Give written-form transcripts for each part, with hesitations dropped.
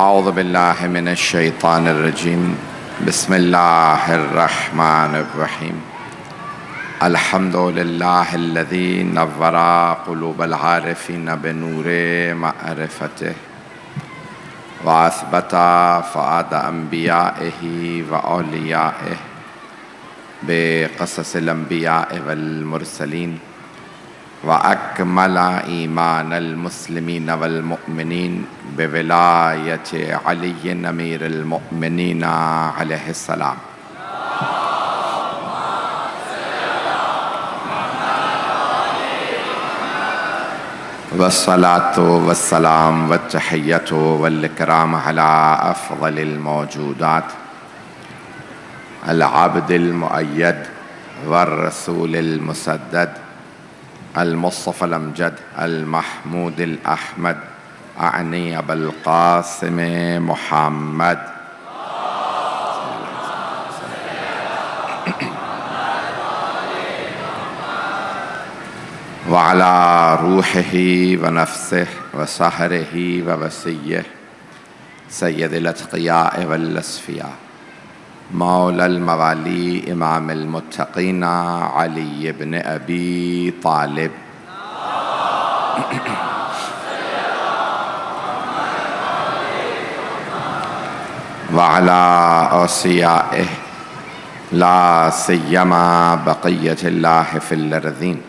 اعوذ باللہ من الشیطان الرجیم بسم اللہ الرحمن الرحیم الحمد للہ الذی نور قلوب العارفین بنور معرفتہ واثبت فؤاد انبیائہ واولیائہ بقصص الانبیاء والمرسلین وأكمل إيمان المسلمين والمؤمنين بولاية علي أمير المؤمنين عليه السلام والصلاة والسلام والتحية والإكرام على أفضل الموجودات العبد المؤيد والرسول المسدد المصطفى الأمجد المحمود الأحمد أعني أبا القاسم محمد وعلى روحه ونفسه وسهره ووسيه سيد الأتقياء والأصفياء مولى الموالي امام المتقين علي بن ابي طالب وعلى اوصيائه لا سيما بقية الله في الارضين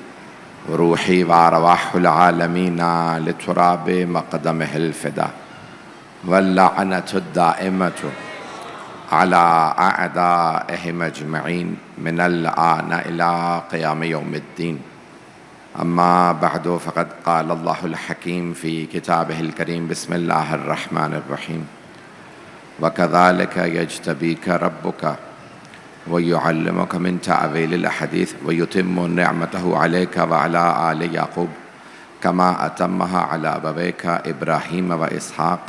روحي وارواح العالمين لتراب مقدمه الفدا واللعنة الدائمة على أعدائهم أجمعين من الآن إلى قيام يوم الدين أما بعد فقد قال الله الحكيم في كتابه الكريم بسم الله الرحمن الرحيم وكذلك يجتبيك ربك ويعلمك من تأويل الأحاديث ويتم نعمته عليك وعلى آل يعقوب كما أتمها على أبويك إبراهيم وإسحاق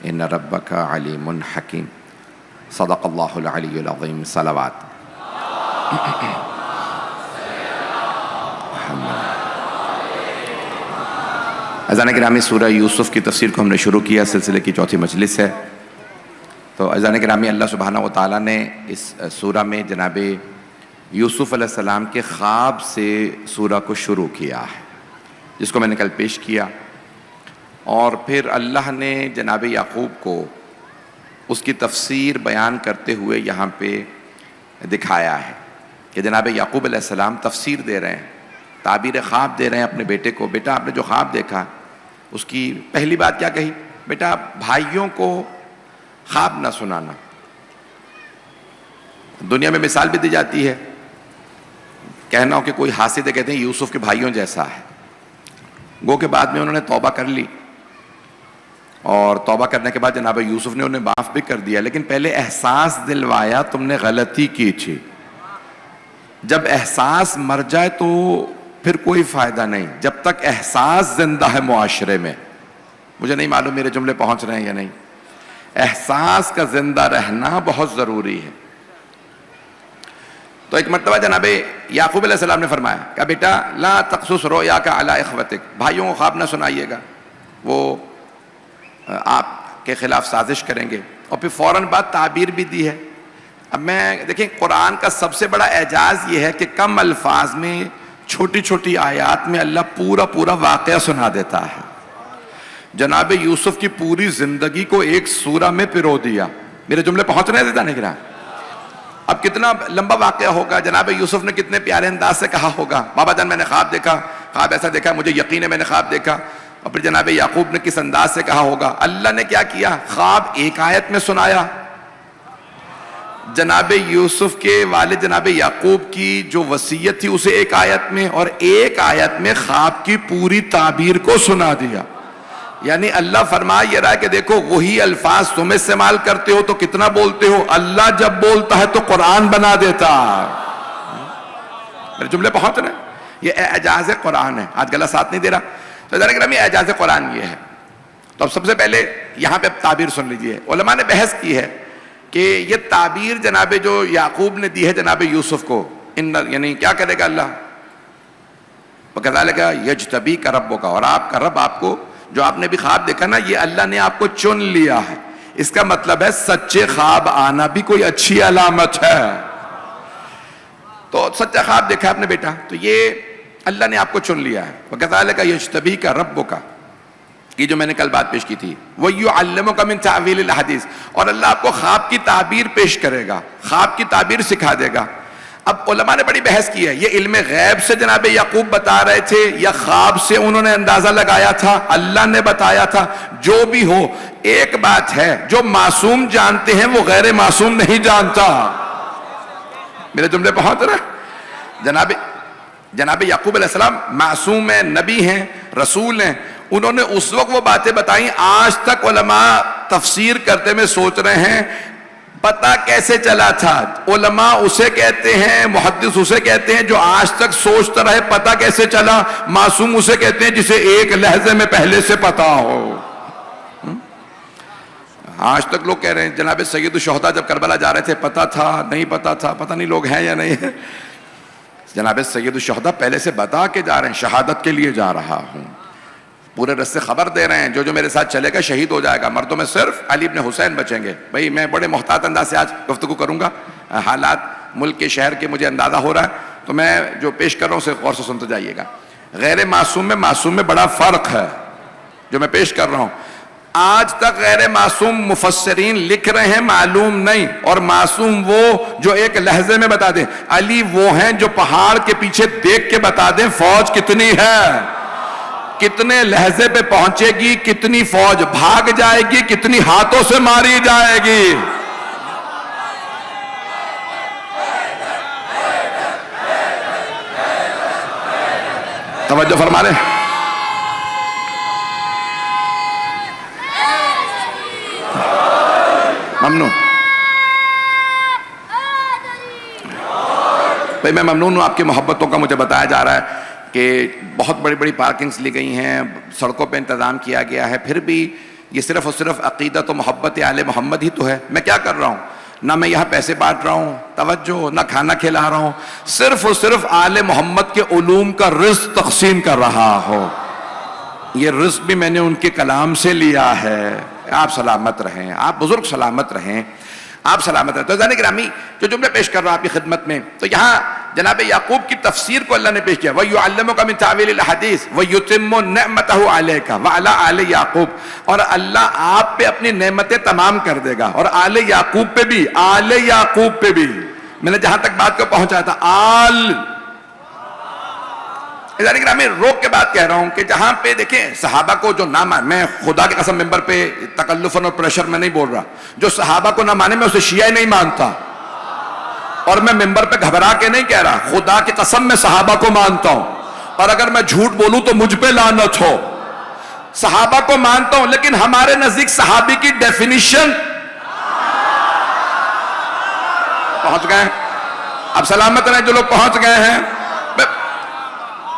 إن ربك عليم حكيم صدق اللہ العلی العظیم صلوات اذان گرامی سورہ یوسف کی تفسیر کو ہم نے شروع کیا، سلسلے کی چوتھی مجلس ہے۔ تو اذان گرامی اللہ سبحانہ و تعالیٰ نے اس سورہ میں جناب یوسف علیہ السلام کے خواب سے سورہ کو شروع کیا ہے، جس کو میں نے کل پیش کیا، اور پھر اللہ نے جناب یعقوب کو اس کی تفسیر بیان کرتے ہوئے یہاں پہ دکھایا ہے کہ جناب یعقوب علیہ السلام تفسیر دے رہے ہیں، تعبیر خواب دے رہے ہیں اپنے بیٹے کو۔ بیٹا آپ نے جو خواب دیکھا، اس کی پہلی بات کیا کہی؟ بیٹا بھائیوں کو خواب نہ سنانا۔ دنیا میں مثال بھی دی جاتی ہے، کہنا ہو کہ کوئی حاسد ہے، کہتے ہیں یوسف کے بھائیوں جیسا ہے، گو کہ بعد میں انہوں نے توبہ کر لی، اور توبہ کرنے کے بعد جناب یوسف نے انہیں معاف بھی کر دیا، لیکن پہلے احساس دلوایا تم نے غلطی کی تھی۔ جب احساس مر جائے تو پھر کوئی فائدہ نہیں، جب تک احساس زندہ ہے معاشرے میں۔ مجھے نہیں معلوم میرے جملے پہنچ رہے ہیں یا نہیں۔ احساس کا زندہ رہنا بہت ضروری ہے۔ تو ایک مرتبہ جناب یعقوب علیہ السلام نے فرمایا کہ بیٹا لا تقصص رؤیاک علی اخوتک، بھائیوں کو خواب نہ سنائیے گا، وہ آپ کے خلاف سازش کریں گے۔ اور پھر فوراً بعد تعبیر بھی دی ہے۔ اب میں دیکھیں، قرآن کا سب سے بڑا اعجاز یہ ہے کہ کم الفاظ میں چھوٹی چھوٹی آیات میں اللہ پورا واقعہ سنا دیتا ہے۔ جناب یوسف کی پوری زندگی کو ایک سورہ میں پرو دیا۔ میرے جملے پہنچ رہے تھے نہیں؟ اب کتنا لمبا واقعہ ہوگا، جناب یوسف نے کتنے پیارے انداز سے کہا ہوگا، بابا جان میں نے خواب دیکھا، خواب ایسا دیکھا، مجھے یقین ہے میں نے خواب دیکھا۔ اور پھر جناب یعقوب نے کس انداز سے کہا ہوگا۔ اللہ نے کیا کیا؟ خواب ایک آیت میں سنایا۔ جناب یوسف کے والد جناب یعقوب کی جو وصیت تھی اسے ایک آیت میں، اور ایک آیت میں خواب کی پوری تعبیر کو سنا دیا۔ یعنی اللہ فرما یہ رہا ہے کہ دیکھو وہی الفاظ تم استعمال کرتے ہو تو کتنا بولتے ہو، اللہ جب بولتا ہے تو قرآن بنا دیتا۔ میرے جملے پہنچ رہے ہیں؟ یہ اعجاز قرآن ہے۔ آج گلا ساتھ نہیں دے رہا تو ذرا گرامی اعجاز قرآن یہ ہے۔ تو اب سب سے پہلے یہاں پہ تعبیر سن لیجئے۔ علماء نے بحث کی ہے کہ یہ تعبیر جناب جو یعقوب نے دی ہے جناب یوسف کو، یعنی کیا کرے گا اللہ؟ وَكَذَلِكَ يَجْتَبِيكَ رَبُّكَ، اور آپ کا رب آپ کو، جو آپ نے بھی خواب دیکھا نا، یہ اللہ نے آپ کو چن لیا ہے۔ اس کا مطلب ہے سچے خواب آنا بھی کوئی اچھی علامت ہے. تو سچا خواب دیکھا آپ نے بیٹا, تو یہ اللہ نے آپ کو چن لیا ہے. وَكَذَلِكَ يَجْتَبِيكَ رَبُّكَ, یہ جو میں نے کل بات پیش کی تھی, وَيُعَلِّمُكَ مِن تَعْوِيلِ الْحَدِيثِ, اور اللہ آپ کو خواب کی تعبیر پیش کرے گا, خواب کی تعبیر سکھا دے گا. اب علماء نے بڑی بحث کی ہے, یہ علم غیب سے جناب یعقوب بتا رہے تھے یا خواب سے انہوں نے اندازہ لگایا تھا, اللہ نے بتایا تھا. جو بھی ہو, ایک بات ہے, جو معصوم جانتے ہیں وہ غیر معصوم نہیں جانتا. میرے جملے پہنچ رہے؟ جناب یعقوب علیہ السلام معصوم ہیں, نبی ہیں, رسول ہیں. انہوں نے اس وقت وہ باتیں بتائیں, آج تک علماء تفسیر کرتے میں سوچ رہے ہیں پتہ کیسے چلا تھا. علماء اسے کہتے ہیں, محدث اسے کہتے ہیں جو آج تک سوچتا رہے پتہ کیسے چلا. معصوم اسے کہتے ہیں جسے ایک لحظے میں پہلے سے پتہ ہو. آج تک لوگ کہہ رہے ہیں جناب سید الشہداء جب کربلا جا رہے تھے پتہ تھا, نہیں پتہ تھا, پتہ نہیں لوگ ہیں یا نہیں ہیں. جناب سید الشہداء پہلے سے بتا کے جا رہے ہیں شہادت کے لیے جا رہا ہوں, پورے رستے خبر دے رہے ہیں جو میرے ساتھ چلے گا شہید ہو جائے گا, مردوں میں صرف علی ابن حسین بچیں گے. بھئی میں بڑے محتاط انداز سے آج گفتگو کروں گا, حالات ملک کے شہر کے مجھے اندازہ ہو رہا ہے, تو میں جو پیش کر رہا ہوں اسے غور سے سنتے جائیے گا. غیر معصوم میں بڑا فرق ہے جو میں پیش کر رہا ہوں. آج تک غیر معصوم مفسرین لکھ رہے ہیں معلوم نہیں, اور معصوم وہ جو ایک لحظے میں بتا دیں. علی وہ ہیں جو پہاڑ کے پیچھے دیکھ کے بتا دیں فوج کتنی ہے, کتنے لحظے پہ پہنچے گی, کتنی فوج بھاگ جائے گی, کتنی ہاتھوں سے ماری جائے گی. توجہ فرما لیں. ممنون بھائی, میں ممنون ہوں آپ کی محبتوں کا. مجھے بتایا جا رہا ہے کہ بہت بڑی بڑی پارکنگز لی گئی ہیں, سڑکوں پہ انتظام کیا گیا ہے, پھر بھی یہ صرف اور صرف عقیدت و محبت آل محمد ہی تو ہے. میں کیا کر رہا ہوں, نہ میں یہاں پیسے بانٹ رہا ہوں, توجہ, نہ کھانا کھلا رہا ہوں, صرف اور صرف آل محمد کے علوم کا رزق تقسیم کر رہا ہوں. یہ رزق بھی میں نے ان کے کلام سے لیا ہے. آپ سلامت رہیں, آپ بزرگ سلامت رہیں, آپ سلامت رہیں. تو عزیزان گرامی, جو جملے پیش کر رہا ہوں آپ کی خدمت میں, تو یہاں جناب یعقوب کی تفسیر کو اللہ نے پیش کیا. وَيُعَلِّمُكَ مِن تَعْوِيلِ الْحَدِيثِ وَيُتِمُّ نِعْمَتَهُ عَلَيْكَ وَعَلَىٰ آلِ یعقوب, اور اللہ آپ پہ اپنی نعمتیں تمام کر دے گا, اور آل یعقوب پہ بھی, آل یعقوب پہ بھی. میں نے جہاں تک بات کو پہنچایا تھا آل, عزیزان گرامی روک کے بات کہہ رہا ہوں کہ جہاں پہ دیکھیں صحابہ کو جو نہ مانے, میں خدا کی قسم ممبر پہ تکلفاً اور پریشر میں نہیں بول رہا, جو صحابہ کو نہ مانے میں اسے شیعہ نہیں مانتا, اور میں ممبر پہ گھبرا کے نہیں کہہ رہا, خدا کی قسم میں صحابہ کو مانتا ہوں, اور اگر میں جھوٹ بولوں تو مجھ پہ لعنت ہو. صحابہ کو مانتا ہوں, لیکن ہمارے نزدیک صحابی کی ڈیفینیشن پہنچ گئے. اب سلامت رہیں جو لوگ پہنچ گئے ہیں,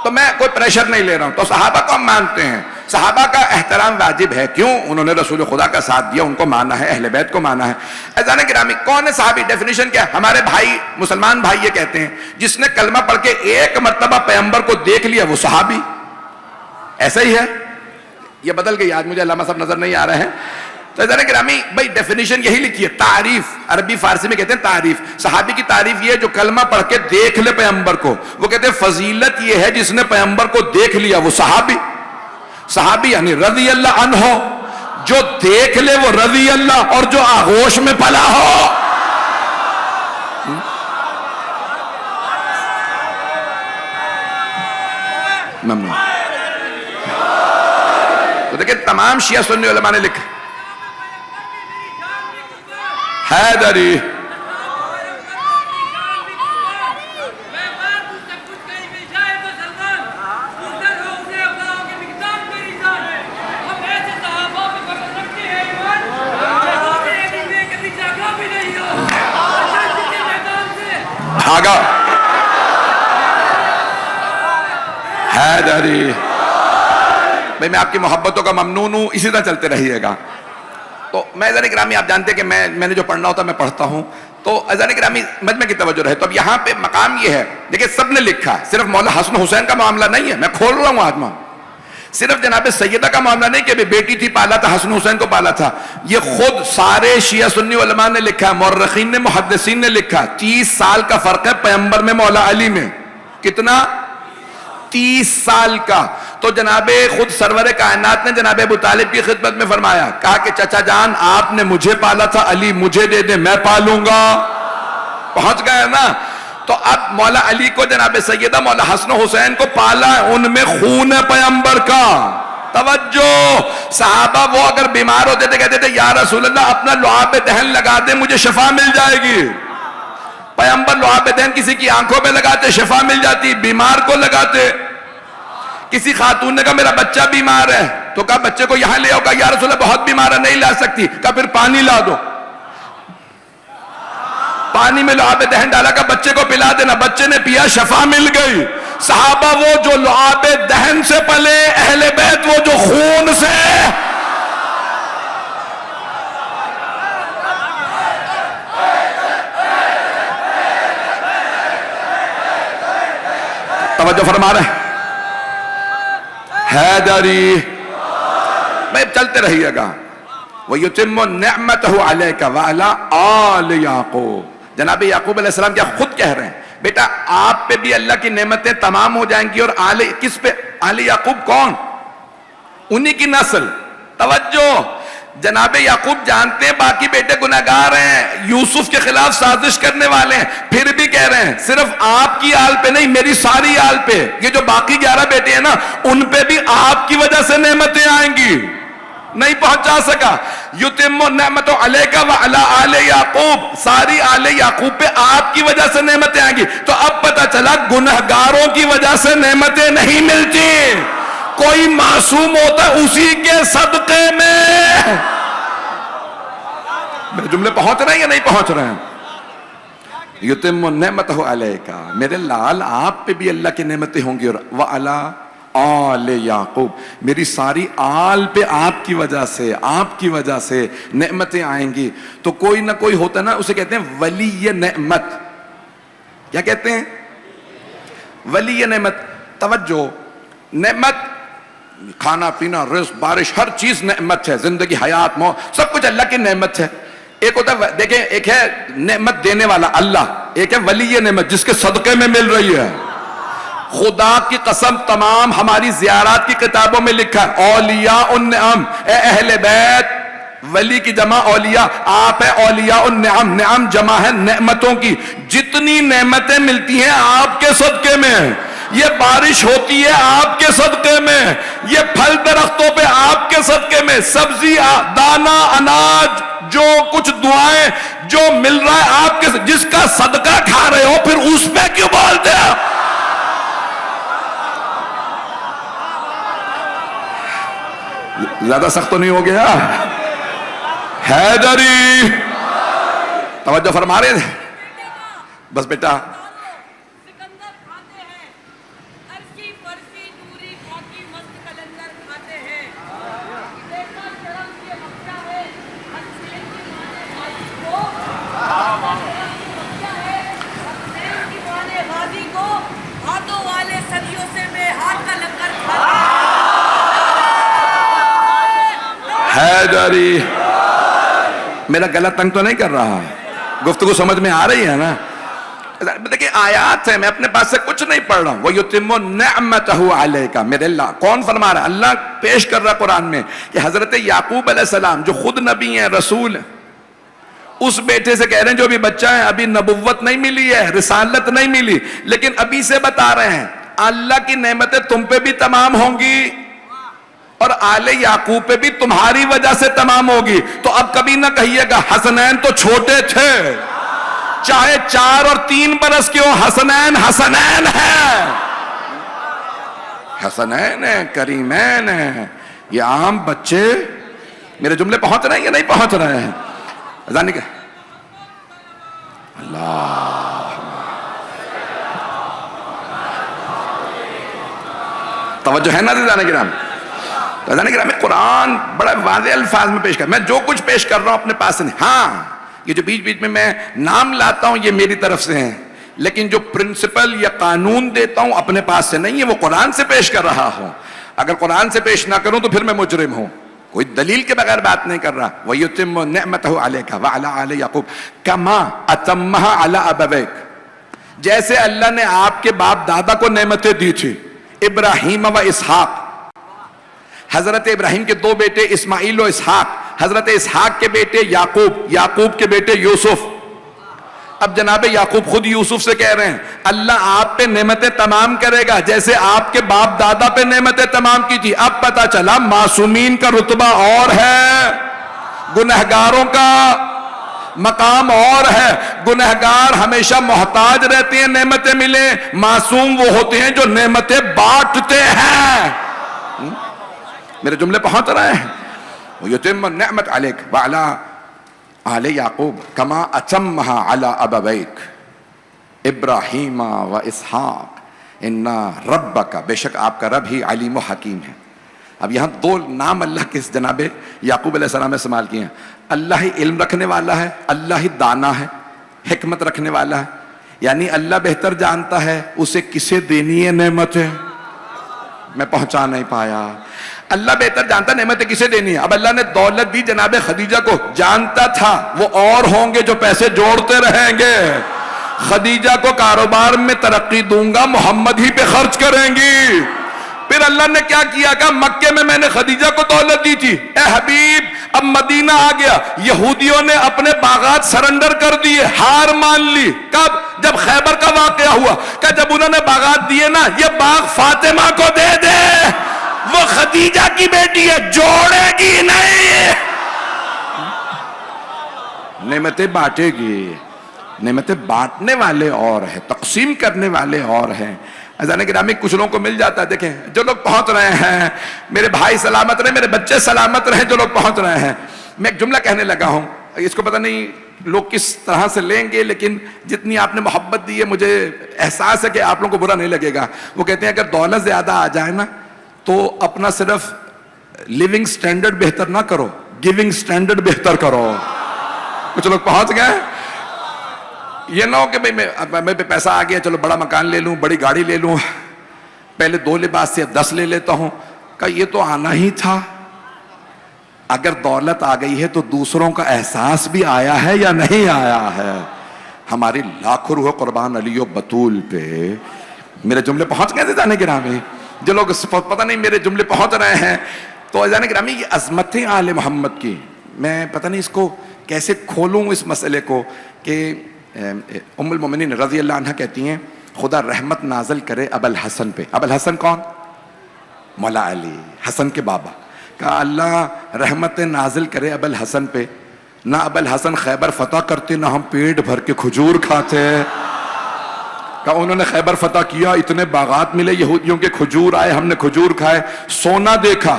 تو میں کوئی پریشر نہیں لے رہا ہوں. تو صحابہ کو ہم مانتے ہیں, صحابہ کا احترام واجب ہے. کیوں؟ انہوں نے رسول خدا کا ساتھ دیا, ان کو مانا ہے, اہل بیت کو مانا ہے. عزیزان گرامی, کون ہے صحابی؟ ڈیفینیشن کیا ہے؟ ہمارے بھائی مسلمان بھائی یہ کہتے ہیں جس نے کلمہ پڑھ کے ایک مرتبہ پیغمبر کو دیکھ لیا وہ صحابی. ایسا ہی ہے, یہ بدل گئی, آج مجھے علامہ صاحب نظر نہیں آ رہے ہیں. تو عزیزان گرامی بھائی ڈیفینیشن یہی لکھی ہے, تعریف, عربی فارسی میں کہتے ہیں تعریف. صحابی کی تعریف یہ ہے جو کلمہ پڑھ کے دیکھ لے پیغمبر کو, وہ کہتے ہیں فضیلت یہ ہے جس نے پیغمبر کو دیکھ لیا وہ صحابی. صحابی یعنی رضی اللہ عنہ, جو دیکھ لے وہ رضی اللہ, اور جو آغوش میں پلا ہو. ممنون. تو دیکھیں تمام شیعہ سنی علماء نے لکھا حیدری, بھاگا حیدری. بھئی میں آپ کی محبتوں کا ممنون ہوں, اسی طرح چلتے رہیے گا. تو میں عزیزان گرامی آپ جانتے ہیں کہ میں نے جو پڑھنا ہوتا ہے میں پڑھتا ہوں. تو عزیزان گرامی مجمع کی توجہ رہے. تو اب یہاں پہ مقام یہ ہے, دیکھیں سب نے لکھا ہے, صرف مولا حسن حسین کا معاملہ نہیں ہے, میں کھول رہا ہوں آج. صرف جناب سیدہ کا معاملہ نہیں کہ بیٹی تھی پالا تھا، حسن حسین کو پالا تھا، یہ خود سارے شیعہ سنی علماء نے لکھا، مورخین نے، محدثین نے لکھا، 30 سال کا فرق ہے پیغمبر میں مولا علی میں. کتنا؟ 30 سال کا. تو جناب خود سرور کائنات نے جناب ابو طالب کی خدمت میں فرمایا، کہا کہ چچا جان آپ نے مجھے پالا تھا، علی مجھے دے دے میں پالوں گا. پہنچ گئے نا. تو اب مولا علی کو جناب سیدہ مولا حسن حسین کو پالا، ان میں خون ہے پیغمبر کا. توجہ، صحابہ وہ اگر بیمار ہوتے تھے کہتے تھے یا رسول اللہ اپنا لعاب دہن لگا دے مجھے شفا مل جائے گی. پیغمبر لعاب دہن کسی کی آنکھوں پہ لگاتے شفا مل جاتی، بیمار کو لگاتے. کسی خاتون نے کہا میرا بچہ بیمار ہے، تو کہا بچے کو یہاں لے آؤ، کہا یا رسول اللہ بہت بیمار ہے نہیں لا سکتی، کہا پھر پانی لا دو. پانی میں لعاب دہن ڈالا، کہا بچے کو پلا دینا، بچے نے پیا شفا مل گئی. صحابہ وہ جو لعاب دہن سے پلے، اہل بیت وہ جو خون سے. توجہ فرما رہے حیدری. میں چلتے رہیے گا. وَيُتِمُّ نِعْمَتَهُ عَلَيْكَ وَعَلَىٰ آلِ يَعْقُوبَ. جناب یعقوب علیہ السلام کیا خود کہہ رہے ہیں بیٹا آپ پہ بھی اللہ کی نعمتیں تمام ہو جائیں گی. اور آل کس پہ؟ آل یعقوب کون؟ انہی کی نسل. توجہ، جناب یعقوب جانتے ہیں باقی بیٹے گناہگار ہیں، یوسف کے خلاف سازش کرنے والے ہیں، پھر بھی کہہ رہے ہیں صرف آپ کی آل پہ نہیں میری ساری آل پہ. یہ جو باقی 11 بیٹے ہیں نا ان پہ بھی آپ کی وجہ سے نعمتیں آئیں گی. نہیں پہنچا سکا. یتم نعمت علیک وعلی آل یعقوب، ساری آل یعقوب پہ آپ کی وجہ سے نعمتیں آئیں گی. تو اب پتہ چلا گنہگاروں کی وجہ سے نعمتیں نہیں ملتی، کوئی معصوم ہوتا ہے اسی کے صدقے میں. میرے جملے پہنچ رہے ہیں یا نہیں پہنچ رہے ہیں؟ یتم نعمتہ علیک، میرے لال آپ پہ بھی اللہ کی نعمتیں ہوں گی. اور وعلی آل یعقوب، میری ساری آل پہ آپ کی وجہ سے، آپ کی وجہ سے نعمتیں آئیں گی. تو کوئی نہ کوئی ہوتا نا، اسے کہتے ہیں ولی نعمت. کیا کہتے ہیں؟ ولی نعمت. توجہ، نعمت کھانا پینا رزق بارش ہر چیز نعمت ہے، زندگی حیات موت سب کچھ اللہ کی نعمت ہے. ایک ہوتا ہے دیکھیں، ایک ہے نعمت دینے والا اللہ، ایک ہے ولی نعمت جس کے صدقے میں مل رہی ہے. خدا کی قسم تمام ہماری زیارات کی کتابوں میں لکھا ہے اولیاء النعم، اے اہل بیت. ولی کی جمع اولیاء، آپ ہے اولیاء النعم. نعم جمع ہے نعمتوں کی. جتنی نعمتیں ملتی ہیں آپ کے صدقے میں، یہ بارش ہوتی ہے آپ کے صدقے میں، یہ پھل درختوں پہ آپ کے صدقے میں، سبزی دانا اناج جو کچھ دعائیں جو مل رہا ہے آپ کے، جس کا صدقہ کھا رہے ہو پھر اس پہ کیوں بولتے ہیں؟ زیادہ سخت تو نہیں ہو گیا؟ حیدری توجہ فرما رہے تھے. بس بیٹا حیدری، میرا گلا تنگ تو نہیں کر رہا؟ گفتگو سمجھ میں آ رہی ہے نا؟ دیکھیں آیات ہے، میں اپنے پاس سے کچھ نہیں پڑھ رہا ہوں. وَيُتِمُّ نِعْمَتَهُ عَلَيْكَ. میرے اللہ کون فرما رہا ہے؟ اللہ پیش کر رہا ہے قرآن میں کہ حضرت یعقوب علیہ السلام جو خود نبی ہیں، رسول ہیں، اس بیٹے سے کہہ رہے ہیں جو ابھی بچہ ہے، ابھی نبوت نہیں ملی ہے، رسالت نہیں ملی، لیکن ابھی سے بتا رہے ہیں اللہ کی نعمتیں تم پہ بھی تمام ہوں گی اور آل یعقوب پہ بھی تمہاری وجہ سے تمام ہوگی. تو اب کبھی نہ کہیے گا حسنین تو چھوٹے تھے، چاہے 4 اور 3 برس کے ہو، حسنین حسنین ہیں، حسنین ہیں، کریمین ہیں. یہ عام بچے. میرے جملے پہنچ رہے ہیں یا نہیں پہنچ رہے ہیں؟ اذان کا اللہ توجہ ہے نا عزیزان کرام؟ عزیزان کرام قرآن بڑا واضح الفاظ میں پیش کر، میں جو کچھ پیش کر رہا ہوں اپنے پاس سے نہیں. ہاں یہ جو بیچ بیچ میں نام لاتا ہوں یہ میری طرف سے ہیں، لیکن جو پرنسپل یا قانون دیتا ہوں اپنے پاس سے نہیں ہے، وہ قرآن سے پیش کر رہا ہوں. اگر قرآن سے پیش نہ کروں تو پھر میں مجرم ہوں. کوئی دلیل کے بغیر بات نہیں کر رہا. وَيُتِمُّ نِعْمَتَهُ عَلَيْكَ وَعَلَىٰ آلِ يَعْقُوبَ كَمَا أَتَمَّهَا عَلَىٰ أَبَوَيْكَ. جیسے اللہ نے آپ کے باپ دادا کو نعمتیں دی تھی, ابراہیم و اسحاق. حضرت ابراہیم کے دو بیٹے اسماعیل و اسحاق, حضرت اسحاق کے بیٹے یعقوب, یعقوب کے بیٹے یوسف. اب جناب یعقوب خود یوسف سے کہہ رہے ہیں اللہ آپ پہ نعمتیں تمام کرے گا جیسے آپ کے باپ دادا پہ نعمتیں تمام کی تھی. اب پتا چلا معصومین کا رتبہ اور ہے, گنہگاروں کا مقام اور ہے. گنہگار ہمیشہ محتاج رہتے ہیں نعمتیں ملیں, معصوم وہ ہوتے ہیں جو نعمتیں بانٹتے ہیں. میرے جملے پہنچ رہے ہیں؟ وَيُتِمُّ النِّعْمَةَ عَلَيْكَ وَعَلَىٰ آلِ يَعْقُوبَ كَمَا أَتَمَّهَا عَلَىٰ أَبَوَيْكَ إِبْرَاهِيمَ وَإِسْحَاقَ إِنَّ رَبَّكَ, بے شک آپ کا رب ہی علیم و حکیم ہے. اب یہاں دو نام اللہ کے جناب یعقوب علیہ السلام نے استعمال کیے ہیں. اللہ ہی علم رکھنے والا ہے, اللہ ہی دانا ہے, حکمت رکھنے والا ہے. یعنی اللہ بہتر جانتا ہے اسے کسے دینی ہے نعمتیں. میں پہنچا نہیں پایا. اللہ بہتر جانتا نعمتیں کسے دینی ہے. اب اللہ نے دولت دی جناب خدیجہ کو, جانتا تھا وہ اور ہوں گے جو پیسے جوڑتے رہیں گے. خدیجہ کو کاروبار میں ترقی دوں گا, محمد ہی پہ خرچ کریں گی. پھر اللہ نے کیا کیا کہ مکے میں نے خدیجہ کو دولت دی تھی, اے حبیب اب مدینہ آ گیا. یہودیوں نے اپنے باغات سرنڈر کر دیے, ہار مان لی. کب؟ جب خیبر کا واقعہ ہوا کہ جب انہوں نے باغات دیے نا, یہ باغ فاطمہ کو دے دے, وہ خدیجہ کی بیٹی ہے, جوڑے گی نہیں. نعمتیں بانٹے گی. نعمتیں بانٹنے والے اور ہیں, تقسیم کرنے والے اور ہیں. اذان گرامی کچھ لوگوں کو مل جاتا ہے. دیکھیں جو لوگ پہنچ رہے ہیں, میرے بھائی سلامت رہے, میرے بچے سلامت رہے, جو لوگ پہنچ رہے ہیں. میں ایک جملہ کہنے لگا ہوں, اس کو پتہ نہیں لوگ کس طرح سے لیں گے, لیکن جتنی آپ نے محبت دی ہے مجھے احساس ہے کہ آپ لوگوں کو برا نہیں لگے گا. وہ کہتے ہیں اگر دولت زیادہ آ جائے نا تو اپنا صرف لیونگ سٹینڈرڈ بہتر نہ کرو, گیونگ سٹینڈرڈ بہتر کرو. کچھ لوگ پہنچ گئے. یہ نہ ہو کہ میں پہ پیسہ آ گیا, چلو بڑا مکان لے لوں, بڑی گاڑی لے لوں, پہلے 2 لباس سے 10 لے لیتا ہوں. کہ یہ تو آنا ہی تھا. اگر دولت آ گئی ہے تو دوسروں کا احساس بھی آیا ہے یا نہیں آیا ہے؟ ہماری لاکھوں روح قربان علی و بطول پہ. میرے جملے پہنچ گئے تھے جانے گرامی؟ جو لوگ پتہ نہیں میرے جملے پہنچ رہے ہیں تو جانے گرامی یہ عظمتیں آل محمد کی, میں پتہ نہیں اس کو کیسے کھولوں اس مسئلے کو. کہ ام المومنین رضی اللہ عنہ کہتی ہیں خدا رحمت نازل کرے ابو الحسن پہ. ابو الحسن کون؟ مولا علی, حسن کے بابا. کہا اللہ رحمت نازل کرے ابو الحسن پہ. نہ ابو الحسن خیبر فتح کرتے, نہ ہم پیٹ بھر کے کھجور کھاتے. کہا انہوں نے خیبر فتح کیا, اتنے باغات ملے یہودیوں کے, کھجور آئے, ہم نے کھجور کھائے, سونا دیکھا.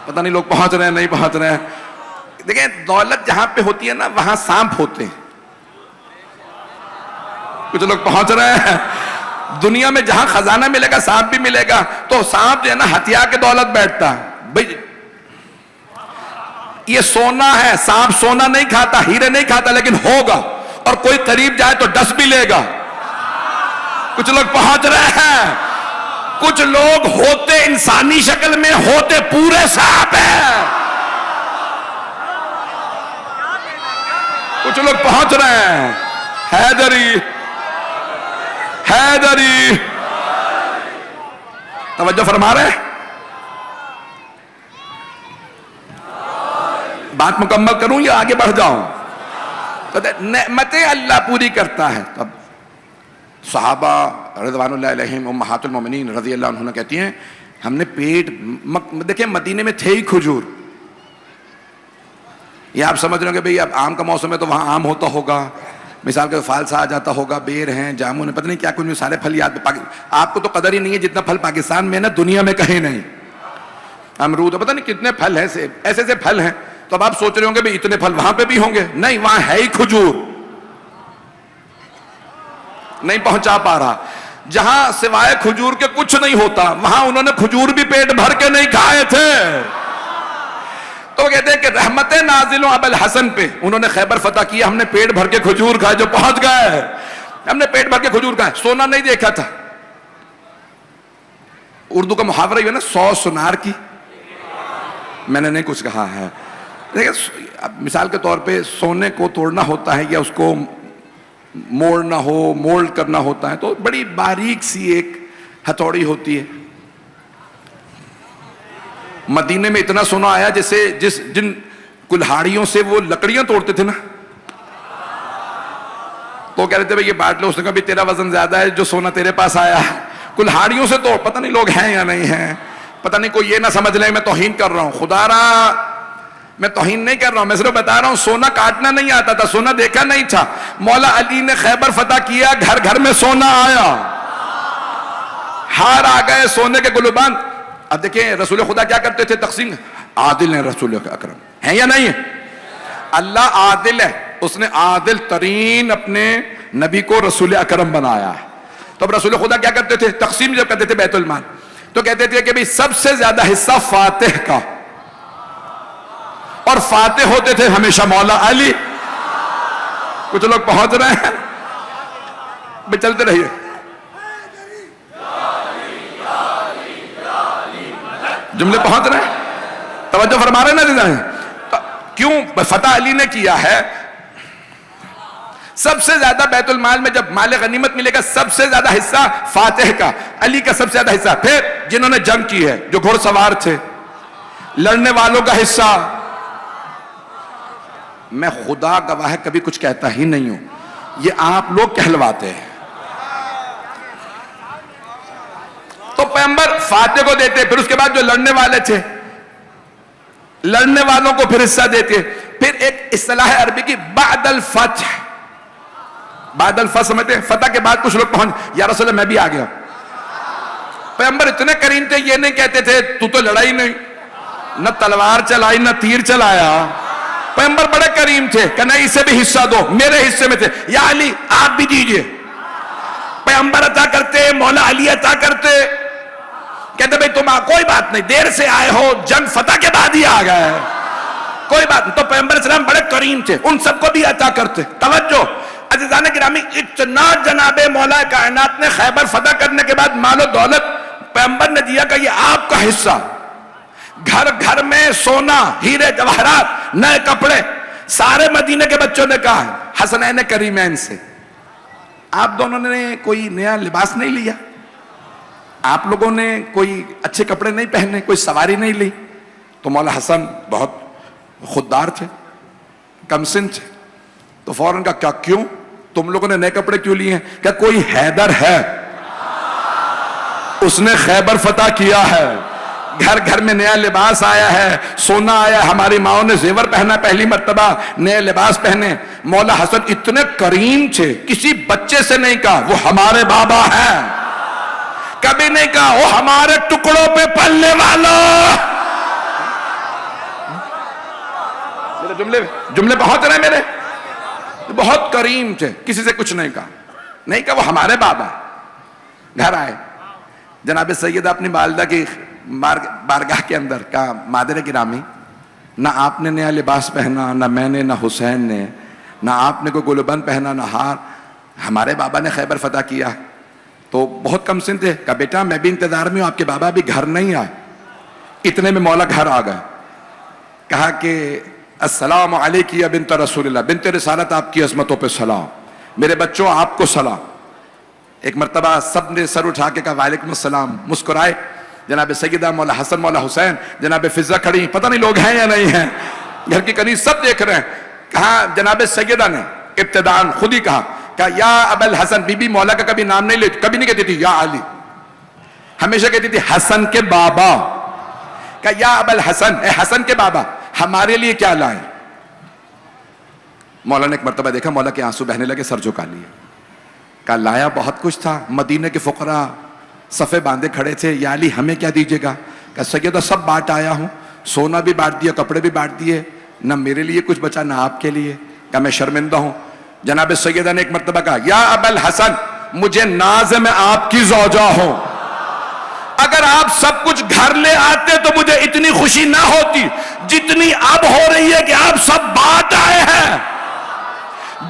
پتہ نہیں لوگ پہنچ رہے ہیں نہیں پہنچ رہے ہیں. دیکھیں دولت جہاں پہ ہوتی ہے نا وہاں سانپ ہوتے ہیں. کچھ لوگ پہنچ رہے ہیں. دنیا میں جہاں خزانہ ملے گا سانپ بھی ملے گا. تو سانپ جو ہے نا ہتھیا کے دولت بیٹھتا ہے. بھئی یہ سونا ہے, سانپ سونا نہیں کھاتا, ہیرے نہیں کھاتا, لیکن ہوگا, اور کوئی قریب جائے تو ڈس بھی لے گا. کچھ لوگ پہنچ رہے ہیں. کچھ لوگ ہوتے انسانی شکل میں, ہوتے پورے سانپ ہیں. کچھ لوگ پہنچ رہے ہیں. حیدری حیدری توجہ فرما رہے ہیں. بات مکمل کروں یا آگے بڑھ جاؤں؟ تو نعمتیں اللہ پوری کرتا ہے. اب صحابہ رضوان اللہ علیہم امہات المومنین رضی اللہ عنہ کہتی ہیں ہم نے پیٹ دیکھیں مدینے میں تھے ہی کھجور. یہ آپ سمجھ رہے ہوں کہ بھئی اب آم کا موسم ہے تو وہاں آم ہوتا ہوگا, مثال کے فالسا آ جاتا ہوگا, بیر ہیں, جامن ہیں, پتہ نہیں کیا کچھ سارے پھل یاد. آپ کو تو قدر ہی نہیں ہے جتنا پھل پاکستان میں ہے نا, دنیا میں کہیں نہیں. امرود پتہ نہیں کتنے پھل ہیں, ایسے ایسے پھل ہیں. تو اب آپ سوچ رہے ہوں گے بھئی اتنے پھل وہاں پہ بھی ہوں گے. نہیں, وہاں ہے ہی کھجور. نہیں پہنچا پا رہا. جہاں سوائے کھجور کے کچھ نہیں ہوتا وہاں انہوں نے کھجور بھی پیٹ بھر کے نہیں کھائے تھے. تو وہ کہتے ہیں کہ رحمتیں نازل ابو الحسن پہ. انہوں نے خیبر فتح کیا, ہم نے پیٹ بھر کے کھجور کھائے. جو پہنچ گئے ہم نے پیٹ بھر کے کھجور کھائے. سونا نہیں دیکھا تھا. اردو کا محاورہ یہ ہے نا 100 سنار کی، میں نے نہیں کچھ کہا ہے. اب مثال کے طور پہ سونے کو توڑنا ہوتا ہے یا اس کو موڑنا ہو، مولڈ کرنا ہوتا ہے، تو بڑی باریک سی ایک ہتھوڑی ہوتی ہے. مدینے میں اتنا سونا آیا جیسے جن کلہاڑیوں سے وہ لکڑیاں توڑتے تھے نا، تو کہہ رہے تھے بھائی یہ بانٹ لو. اس نے کہا بھی تیرا وزن زیادہ ہے، جو سونا تیرے پاس آیا کلہاڑیوں سے توڑ. پتہ نہیں لوگ ہیں یا نہیں ہیں، پتہ نہیں کوئی یہ نہ سمجھ لے میں توہین کر رہا ہوں. خدا را میں توہین نہیں کر رہا ہوں، میں صرف بتا رہا ہوں سونا کاٹنا نہیں آتا تھا، سونا دیکھا نہیں تھا. مولا علی نے خیبر فتح کیا، گھر گھر میں سونا آیا، ہار آ گئے، سونے کے گلوبان. اب دیکھیں رسول خدا کیا کرتے تھے تقسیم. عادل ہیں رسول اکرم، ہیں یا نہیں ہے؟ اللہ عادل ہے، اس نے عادل ترین اپنے نبی کو رسول اکرم بنایا ہے. تو اب رسول خدا کیا کرتے تھے تقسیم جب کرتے تھے بیت المال، تو کہتے تھے کہ بھئی سب سے زیادہ حصہ فاتح کا، اور فاتح ہوتے تھے ہمیشہ مولا علی. کچھ لوگ پہنچ رہے ہیں بھئی چلتے رہیے. جملے پہنچ رہے ہیں، توجہ فرما رہے ہیں نا. کیوں فتح علی نے کیا ہے. سب سے زیادہ بیت المال میں جب مال غنیمت ملے گا سب سے زیادہ حصہ فاتح کا، علی کا سب سے زیادہ حصہ. پھر جنہوں نے جنگ کی ہے، جو گھوڑ سوار تھے، لڑنے والوں کا حصہ. میں خدا گواہ ہے کبھی کچھ کہتا ہی نہیں ہوں، یہ آپ لوگ کہلواتے ہیں. تو پیغمبر فاتح کو دیتے، پھر اس کے بعد جو لڑنے والے تھے لڑنے والوں کو پھر حصہ دیتے. پھر ایک اصطلاح عربی کی بعد الفتح. بعد الفتح سمجھتے ہیں؟ فتح کے بعد کچھ لوگ پہنچ، یا رسول اللہ میں بھی آ گیا. پیغمبر اتنے کریم تھے، یہ نہیں کہتے تھے تو لڑائی نہیں، نہ تلوار چلائی نہ تیر چلایا. پیغمبر بڑے کریم تھے کہ نہیں اسے بھی حصہ دو، میرے حصے میں تھے. یا علی آپ بھی دیجئے. پیغمبر عطا کرتے، مولا علی عطا کرتے. کہتے بھئی تم کوئی بات نہیں، دیر سے آئے ہو، جنگ فتح کے بعد ہی آ گئے، کوئی بات نہیں. تو پیغمبر اسلام بڑے کریم تھے، ان سب کو بھی عطا کرتے. توجہ عزیزان گرامی، اتنا جناب مولا کائنات نے خیبر فتح کرنے کے بعد مال و دولت پیغمبر نے دیا کہ یہ آپ کا حصہ. گھر گھر میں سونا، ہیرے جواہرات، نئے کپڑے. سارے مدینے کے بچوں نے کہا حسنین کریمین سے آپ دونوں نے کوئی نیا لباس نہیں لیا، آپ لوگوں نے کوئی اچھے کپڑے نہیں پہنے، کوئی سواری نہیں لی. تو مولا حسن بہت خوددار تھے، کم سن تھے. تو فوراً کہا کیا کیوں تم لوگوں نے نئے کپڑے کیوں لیے ہیں؟ کیا کوئی حیدر ہے، اس نے خیبر فتح کیا ہے، گھر گھر میں نیا لباس آیا ہے، سونا آیا. ہماری ماؤں نے زیور پہنا، پہلی مرتبہ نئے لباس پہنے. مولا حسن اتنے کریم تھے، کسی بچے سے نہیں کہا وہ ہمارے بابا ہیں، کبھی نہیں کہا وہ ہمارے ٹکڑوں پہ پلنے والا. میرے جملے پہنچ رہے ہیں میرے. بہت کریم تھے، کسی سے کچھ نہیں کہا وہ ہمارے بابا. گھر آئے، جناب سیدہ اپنی والدہ کی بارگاہ کے اندر کہا مادر گرامی، نہ آپ نے نیا لباس پہنا، نہ میں نے، نہ حسین نے، نہ آپ نے کوئی گلوبند پہنا، نہ ہار. ہمارے بابا نے خیبر فتح کیا. تو بہت کم سن تھے. کہا بیٹا میں بھی انتظار میں ہوں، آپ کے بابا بھی گھر نہیں آئے. اتنے میں مولا گھر آ گئے. کہا کہ السلام علیکی یا بنت رسول اللہ، بنت رسالت آپ کی عظمتوں پہ سلام، میرے بچوں آپ کو سلام. ایک مرتبہ سب نے سر اٹھا کے کہا وعلیکم السلام. مسکرائے. جناب سیدہ مولا حسن مولا حسین جناب فضہ کھڑی، پتہ نہیں لوگ ہیں یا نہیں ہیں، گھر کی کنی سب دیکھ رہے ہیں. کہا جناب سیدہ نے ابتداءً خود ہی کہا یا ابا الحسن. بی بی مولا کا کبھی نام نہیں لیتی، کبھی نہیں کہتی تھی یا علی، ہمیشہ کہتی تھی حسن کے بابا. کہا یا ابا الحسن، اے حسن کے بابا ہمارے لیے کیا لائیں؟ مولا نے ایک مرتبہ دیکھا مولا کے آنسو بہنے لگے، سر جھکا لیے. کہا لایا بہت کچھ تھا، مدینے کے فقراء صفے باندھے کھڑے تھے، یا علی ہمیں کیا دیجیے گا؟ کہا سیدہ سب بانٹ آیا ہوں، سونا بھی بانٹ دیا، کپڑے بھی بانٹ دیے، نہ میرے لیے کچھ بچا نہ آپ کے لیے. کہا میں شرمندہ ہوں. جناب سیدہ نے ایک مرتبہ کہا یا ابا الحسن مجھے ناز ہے میں آپ کی زوجہ ہوں، اگر آپ سب کچھ گھر لے آتے تو مجھے اتنی خوشی نہ ہوتی جتنی اب ہو رہی ہے کہ آپ سب بانٹ آئے ہیں.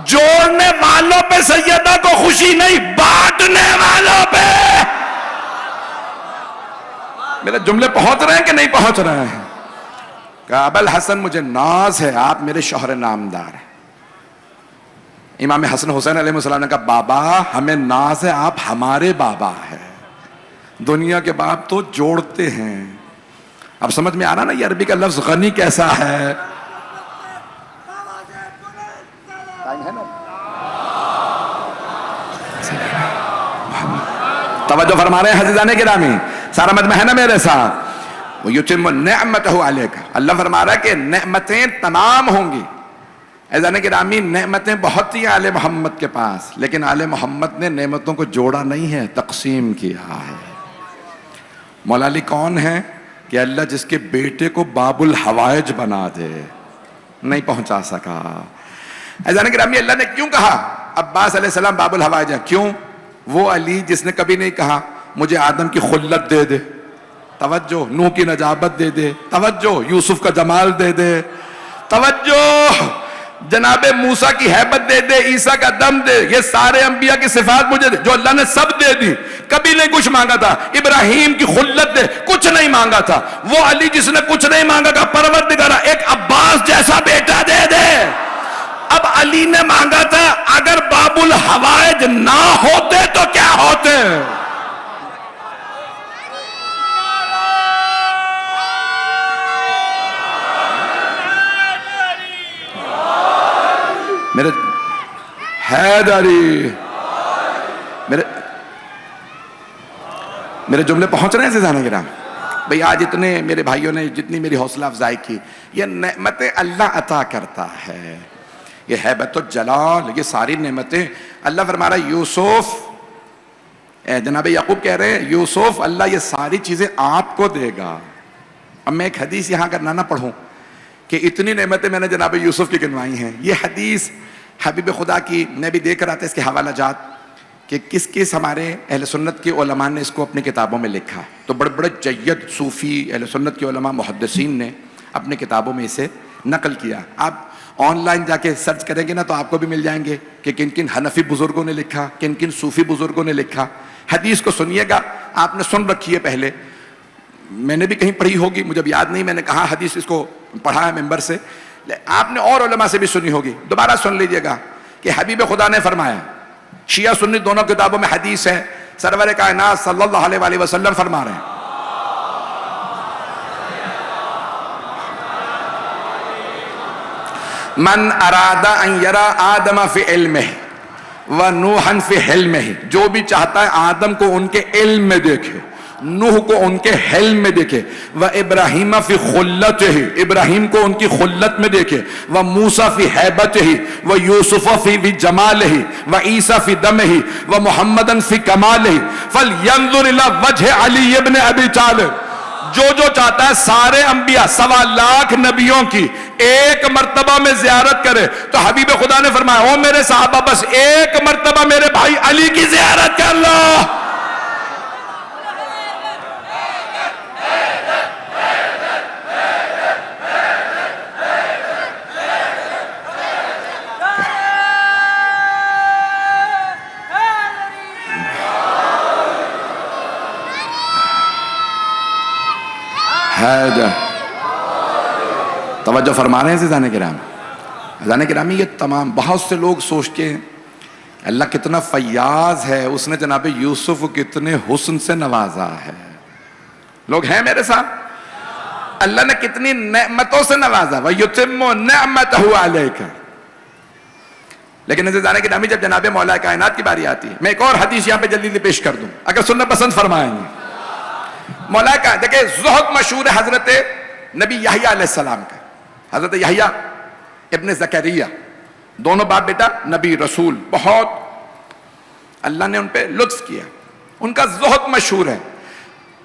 جوڑنے والوں پہ سیدہ کو خوشی نہیں، بانٹنے والوں پہ. میرے جملے پہنچ رہے ہیں کہ نہیں پہنچ رہے ہیں؟ کہا ابا الحسن مجھے ناز ہے، آپ میرے شوہر نامدار ہیں۔ امام حسن حسین علیہ السلام نے کہا بابا ہمیں ناز ہے، آپ ہمارے بابا ہیں، دنیا کے باپ تو جوڑتے ہیں۔ اب سمجھ میں آ رہا نا یہ عربی کا لفظ غنی کیسا ہے؟ توجہ فرما رہے ہیں عزیزان گرامی، سارا مجمع ہے نا میرے ساتھ؟ وَيُتِمُّ نِعْمَتَهُ عَلَيْكَ، اللہ فرما رہا ہے کہ نعمتیں تمام ہوں گی۔ عزیزان گرامی نعمتیں بہت ہی آل محمد کے پاس، لیکن آل محمد نے نعمتوں کو جوڑا نہیں ہے، تقسیم کیا ہے۔ مولا علی کون ہے کہ اللہ جس کے بیٹے کو باب الحوائج بنا دے، نہیں پہنچا سکا۔ عزیزان گرامی اللہ نے کیوں کہا عباس علیہ السلام باب الحوائج ہے؟ کیوں؟ وہ علی جس نے کبھی نہیں کہا مجھے آدم کی خلت دے دے، توجہ، نوح کی نجابت دے دے، توجہ، یوسف کا جمال دے دے، توجہ، جناب موسیٰ کی ہیبت دے دے، عیسیٰ کا دم دے، یہ سارے انبیاء کی صفات مجھے دے، جو اللہ نے سب دے دی، کبھی نہیں کچھ مانگا تھا۔ ابراہیم کی خلت دے، کچھ نہیں مانگا تھا۔ وہ علی جس نے کچھ نہیں مانگا تھا، پروردگارہ ایک عباس جیسا بیٹا دے دے۔ اب علی نے مانگا تھا اگر باب الحوائج نہ ہوتے تو کیا ہوتے؟ میرے حیدری، میرے جملے پہنچ رہے ہیں عزیزان کرام؟ بھئی آج اتنے میرے بھائیوں نے جتنی میری حوصلہ افزائی کی، یہ نعمتیں اللہ عطا کرتا ہے، یہ ہیبت و جلال، یہ ساری نعمتیں اللہ فرما رہا ہے یوسف، جناب یعقوب کہہ رہے ہیں یوسف اللہ یہ ساری چیزیں آپ کو دے گا۔ اب میں ایک حدیث یہاں کرنا نہ پڑھوں کہ اتنی نعمتیں میں نے جناب یوسف کی گنوائی ہیں، یہ حدیث حبیب خدا کی، میں بھی دیکھ رہا تھا اس کے حوالہ جات کہ کس کس ہمارے اہل سنت کے علماء نے اس کو اپنی کتابوں میں لکھا ہے، تو بڑے بڑے جید صوفی اہل سنت کے علماء محدثین نے اپنی کتابوں میں اسے نقل کیا۔ آپ آن لائن جا کے سرچ کریں گے نا تو آپ کو بھی مل جائیں گے کہ کن کن حنفی بزرگوں نے لکھا، کن کن صوفی بزرگوں نے لکھا۔ حدیث کو سنیے گا، آپ نے سن رکھی ہے پہلے، میں نے بھی کہیں پڑھی ہوگی، مجھے اب یاد نہیں میں نے کہاں حدیث اس کو پڑھا ہے ممبر سے، آپ نے اور علماء سے بھی سنی ہوگی، دوبارہ سن لیجئے گا کہ حبیب خدا نے فرمایا، شیعہ سنی دونوں کتابوں میں حدیث ہے، سرور کائنات صلی اللہ علیہ وآلہ وسلم فرما رہے ہیں من اراد ان یرا آدم فی علمہ و نوحا فی حلمہ، جو بھی چاہتا ہے آدم کو ان کے علم میں دیکھے، نوح کو ان کے حلم میں دیکھے، و ابراہیم فی خلتہ، ابراہیم کو ان کی خلت میں دیکھے، و موسیٰ فی حیبتہ، و یوسف فی جمالہ، و عیسیٰ فی دمہ، و محمدًا فی کمالہ، فلینظر الی وجہ علی ابن ابی طالب۔ جو جو چاہتا ہے سارے انبیاء 1.25 نبیوں کی ایک مرتبہ میں زیارت کرے، تو حبیب خدا نے فرمایا او میرے صحابہ بس ایک مرتبہ میرے بھائی علی کی زیارت کر لو۔ توجہ فرما رہے ہیں عزیزان کرام؟ عزیزان کرامی یہ تمام بہت سے لوگ سوچتے ہیں اللہ کتنا فیاض ہے، اس نے جناب یوسف کو کتنے حسن سے نوازا ہے۔ لوگ ہیں میرے ساتھ؟ اللہ نے کتنی نعمتوں سے نوازا، وَيُتِمُّ نِعْمَتَهُ عَلَيْكَ۔ لیکن عزیزان کرامی جب جناب مولا کائنات کی باری آتی ہے، میں ایک اور حدیث یہاں پہ جلدی پیش کر دوں اگر سننا پسند فرمائیں گے۔ مولا کا دیکھیں زہد مشہور ہے حضرت نبی یحییٰ علیہ السلام کا، حضرت یحییٰ ابن زکریا، دونوں باپ بیٹا نبی رسول، بہت اللہ نے ان پہ لطف کیا، ان کا زہد مشہور ہے۔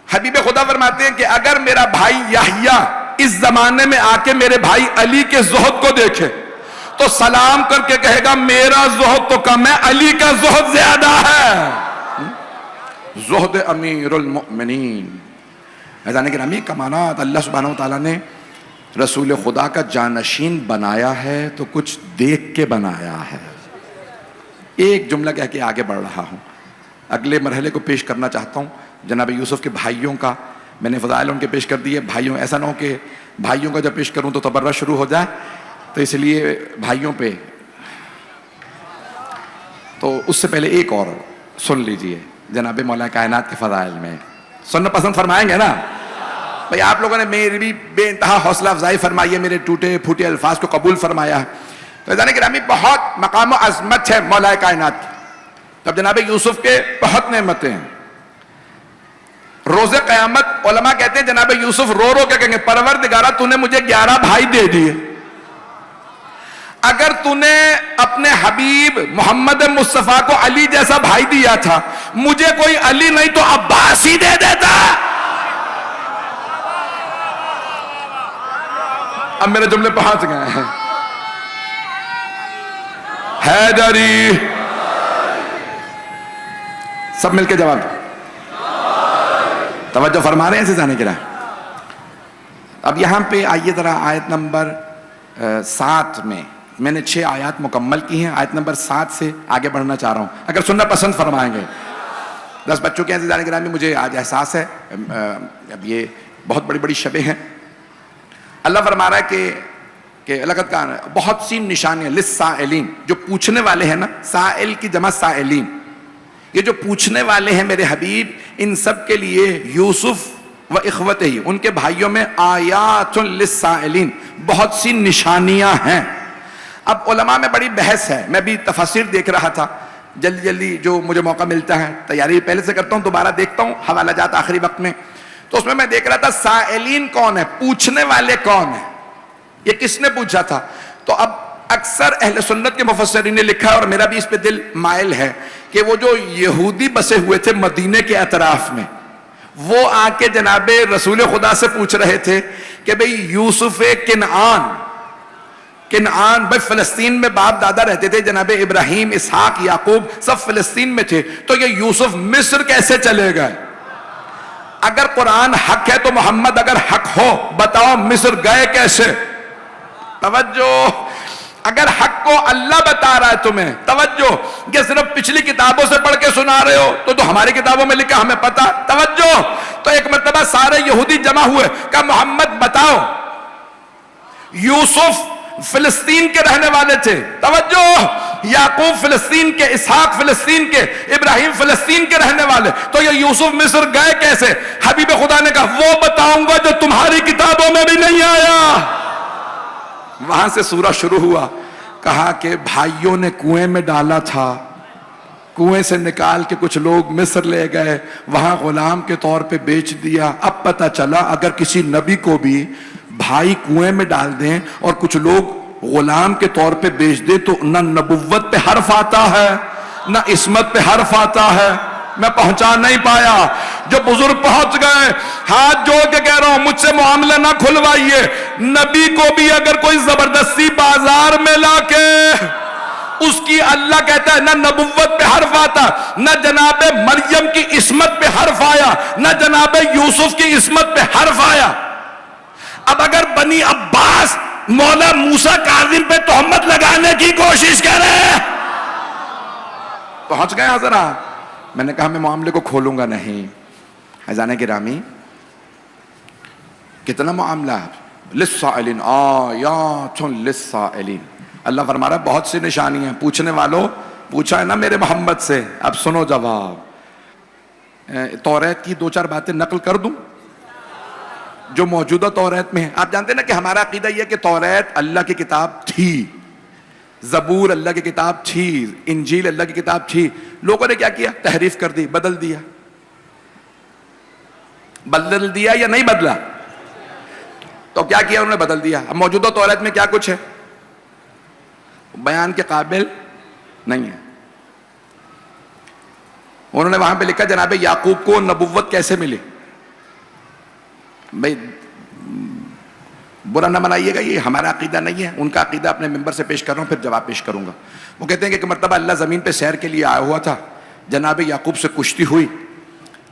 حبیب خدا فرماتے ہیں کہ اگر میرا بھائی یحییٰ اس زمانے میں آ کے میرے بھائی علی کے زہد کو دیکھے تو سلام کر کے کہے گا میرا زہد تو کم ہے، علی کا زہد زیادہ ہے۔ زہد امیر المؤمنین۔ عزیزان گرامی کمالات اللہ سبحانہ وتعالیٰ نے رسول خدا کا جانشین بنایا ہے تو کچھ دیکھ کے بنایا ہے۔ ایک جملہ کہہ کے آگے بڑھ رہا ہوں، اگلے مرحلے کو پیش کرنا چاہتا ہوں جناب یوسف کے بھائیوں کا، میں نے فضائل ان کے پیش کر دیے. بھائیوں ایسا نہ ہو کہ بھائیوں کا جب پیش کروں تو تبرہ شروع ہو جائے, تو اس لیے بھائیوں پہ. تو اس سے پہلے ایک اور سن لیجئے جناب مولا کائنات کے فضائل میں. سننا پسند فرمائیں گے نا بھئی؟ آپ لوگوں نے میری بھی بے انتہا حوصلہ افزائی فرمائی ہے, میرے ٹوٹے پھوٹے الفاظ کو قبول فرمایا. تو جانے گرامی بہت مقام و عظمت ہے مولا کائنات کی. تب جناب یوسف کے بہت نعمتیں ہیں. روز قیامت علماء کہتے ہیں جناب یوسف رو رو کے کہیں گے پروردگارہ تو نے مجھے 11 بھائی دے دیے, اگر تو نے اپنے حبیب محمد مصطفیٰ کو علی جیسا بھائی دیا تھا, مجھے کوئی علی نہیں تو عباس ہی دے دیتا. اب میرے جملے پہنچ گئے ہیں. حیدری, سب مل کے جواب توجہ فرما رہے ہیں جانے کے لیے. اب یہاں پہ آئیے ذرا آیت نمبر 7 میں نے 6 آیات مکمل کی ہیں. آیت نمبر 7 سے آگے بڑھنا چاہ رہا ہوں, اگر سننا پسند فرمائیں گے. 10 بچوں کے عزیزان گرامی, مجھے آج احساس ہے اب یہ بہت بڑی بڑی شبیں ہیں. اللہ فرما رہا ہے کہ لقد کان بہت سی نشانیاں للسائلین, جو پوچھنے والے ہیں نا, سائل کی جمع سائلین, یہ جو پوچھنے والے ہیں میرے حبیب, ان سب کے لیے یوسف و اخوتہ ہی, ان کے بھائیوں میں آیات للسائلین, بہت سی نشانیاں ہیں. اب علماء میں بڑی بحث ہے, میں بھی تفاسیر دیکھ رہا تھا جلدی جو مجھے موقع ملتا ہے, تیاری پہلے سے کرتا ہوں, دوبارہ دیکھتا ہوں حوالہ جات آخری وقت میں. تو اس میں دیکھ رہا تھا سائلین کون ہے, پوچھنے والے کون ہیں, یہ کس نے پوچھا تھا. تو اب اکثر اہل سنت کے مفسرین نے لکھا, اور میرا بھی اس پہ دل مائل ہے, کہ وہ جو یہودی بسے ہوئے تھے مدینے کے اطراف میں, وہ آ کے جناب رسول خدا سے پوچھ رہے تھے کہ بھئی یوسف کنعان بھئی فلسطین میں باپ دادا رہتے تھے, جناب ابراہیم اسحاق یعقوب سب فلسطین میں تھے, تو یہ یوسف مصر کیسے چلے گئے؟ اگر قرآن حق ہے تو محمد اگر حق ہو بتاؤ مصر گئے کیسے؟ توجہ, اگر حق کو اللہ بتا رہا ہے تمہیں, توجہ, کہ صرف پچھلی کتابوں سے پڑھ کے سنا رہے ہو تو ہماری کتابوں میں لکھا ہمیں پتا. توجہ, تو ایک مرتبہ سارے یہودی جمع ہوئے, کہ محمد بتاؤ یوسف فلسطین کے رہنے والے تھے, توجہ, یعقوب فلسطین کے, اسحاق فلسطین کے, ابراہیم فلسطین کے رہنے والے, تو یہ یوسف مصر گئے کیسے؟ حبیب خدا نے کہا وہ بتاؤں گا جو تمہاری کتابوں میں بھی نہیں آیا. وہاں سے سورہ شروع ہوا, کہا کہ بھائیوں نے کنویں میں ڈالا تھا, کنویں سے نکال کے کچھ لوگ مصر لے گئے, وہاں غلام کے طور پہ بیچ دیا. اب پتہ چلا اگر کسی نبی کو بھی بھائی کنویں میں ڈال دیں اور کچھ لوگ غلام کے طور پہ بیچ دے تو نہ نبوت پہ حرف آتا ہے نہ عصمت پہ حرف آتا ہے. میں پہنچا نہیں پایا, جو بزرگ پہنچ گئے, ہاتھ جوڑ کے کہہ رہا ہوں مجھ سے معاملہ نہ کھلوائیے. نبی کو بھی اگر کوئی زبردستی بازار میں لا کے, اس کی اللہ کہتا ہے نہ نبوت پہ حرف آتا, نہ جناب مریم کی عصمت پہ حرف آیا, نہ جناب یوسف کی عصمت پہ حرف آیا. اب اگر بنی عباس مولا موسیٰ کاظم پہ تہمت لگانے کی کوشش کرے, پہنچ گئے حضرات. میں نے کہا میں معاملے کو کھولوں گا نہیں. عزیزان گرامی, کتنا معاملہ للسائلین, آیات للسائلین. اللہ فرما رہا ہے بہت سی نشانی ہیں, پوچھنے والوں پوچھا ہے نا میرے محمد سے, اب سنو جواب. توریت کی 2-4 باتیں نقل کر دوں جو موجودہ توریت میں ہیں. آپ جانتے ہیں نا کہ ہمارا عقیدہ یہ کہ توریت اللہ کی کتاب تھی, زبور اللہ کی کتاب تھی, انجیل اللہ کی کتاب تھی. لوگوں نے کیا کیا؟ تحریف کر دی, بدل دیا. بدل دیا یا نہیں بدلا؟ تو کیا کیا انہوں نے؟ بدل دیا. اب موجودہ توریت میں کیا کچھ ہے بیان کے قابل نہیں ہے. انہوں نے وہاں پہ لکھا جناب یعقوب کو نبوت کیسے ملی. بھائی برا نہ منائیے گا, یہ ہمارا عقیدہ نہیں ہے, ان کا عقیدہ اپنے ممبر سے پیش کر رہا ہوں, پھر جواب پیش کروں گا. وہ کہتے ہیں کہ ایک مرتبہ اللہ زمین پہ سیر کے لیے آیا ہوا تھا, جناب یعقوب سے کشتی ہوئی,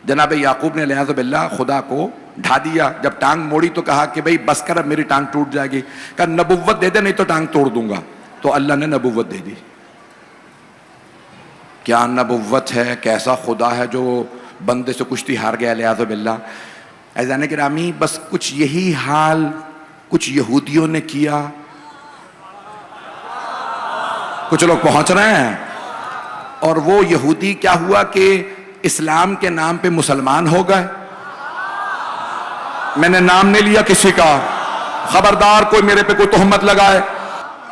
جناب یعقوب نے لحاظ باللہ خدا کو ڈھا دیا. جب ٹانگ موڑی تو کہا کہ بھئی بس کر, اب میری ٹانگ ٹوٹ جائے گی. کہا نبوت دے دے نہیں تو ٹانگ توڑ دوں گا. تو اللہ نے نبوت دے دی. کیا نبوت ہے, کیسا خدا ہے جو بندے سے کشتی ہار گیا لحاظ باللہ. عزیزان گرامی بس کچھ یہی حال کچھ یہودیوں نے کیا. کچھ لوگ پہنچ رہے ہیں, اور وہ یہودی کیا ہوا کہ اسلام کے نام پہ مسلمان ہو گئے. میں نے نام نہیں لیا کسی کا, خبردار کوئی میرے پہ کوئی تہمت لگائے.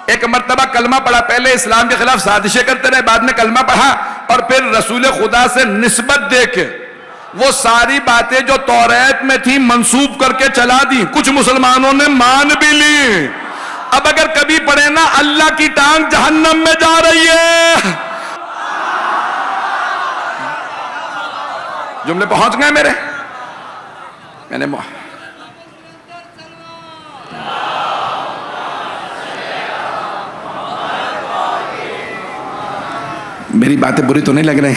ایک مرتبہ کلمہ پڑھا, پہلے اسلام کے خلاف سازشیں کرتے رہے, بعد میں کلمہ پڑھا اور پھر رسول خدا سے نسبت دے کے وہ ساری باتیں جو توریت میں تھی منسوب کر کے چلا دی. کچھ مسلمانوں نے مان بھی لی. اب اگر کبھی پڑھے نا اللہ کی ٹانگ جہنم میں جا رہی ہے. جملے پہنچ گئے میرے. میں نے میری باتیں بری تو نہیں لگ رہی,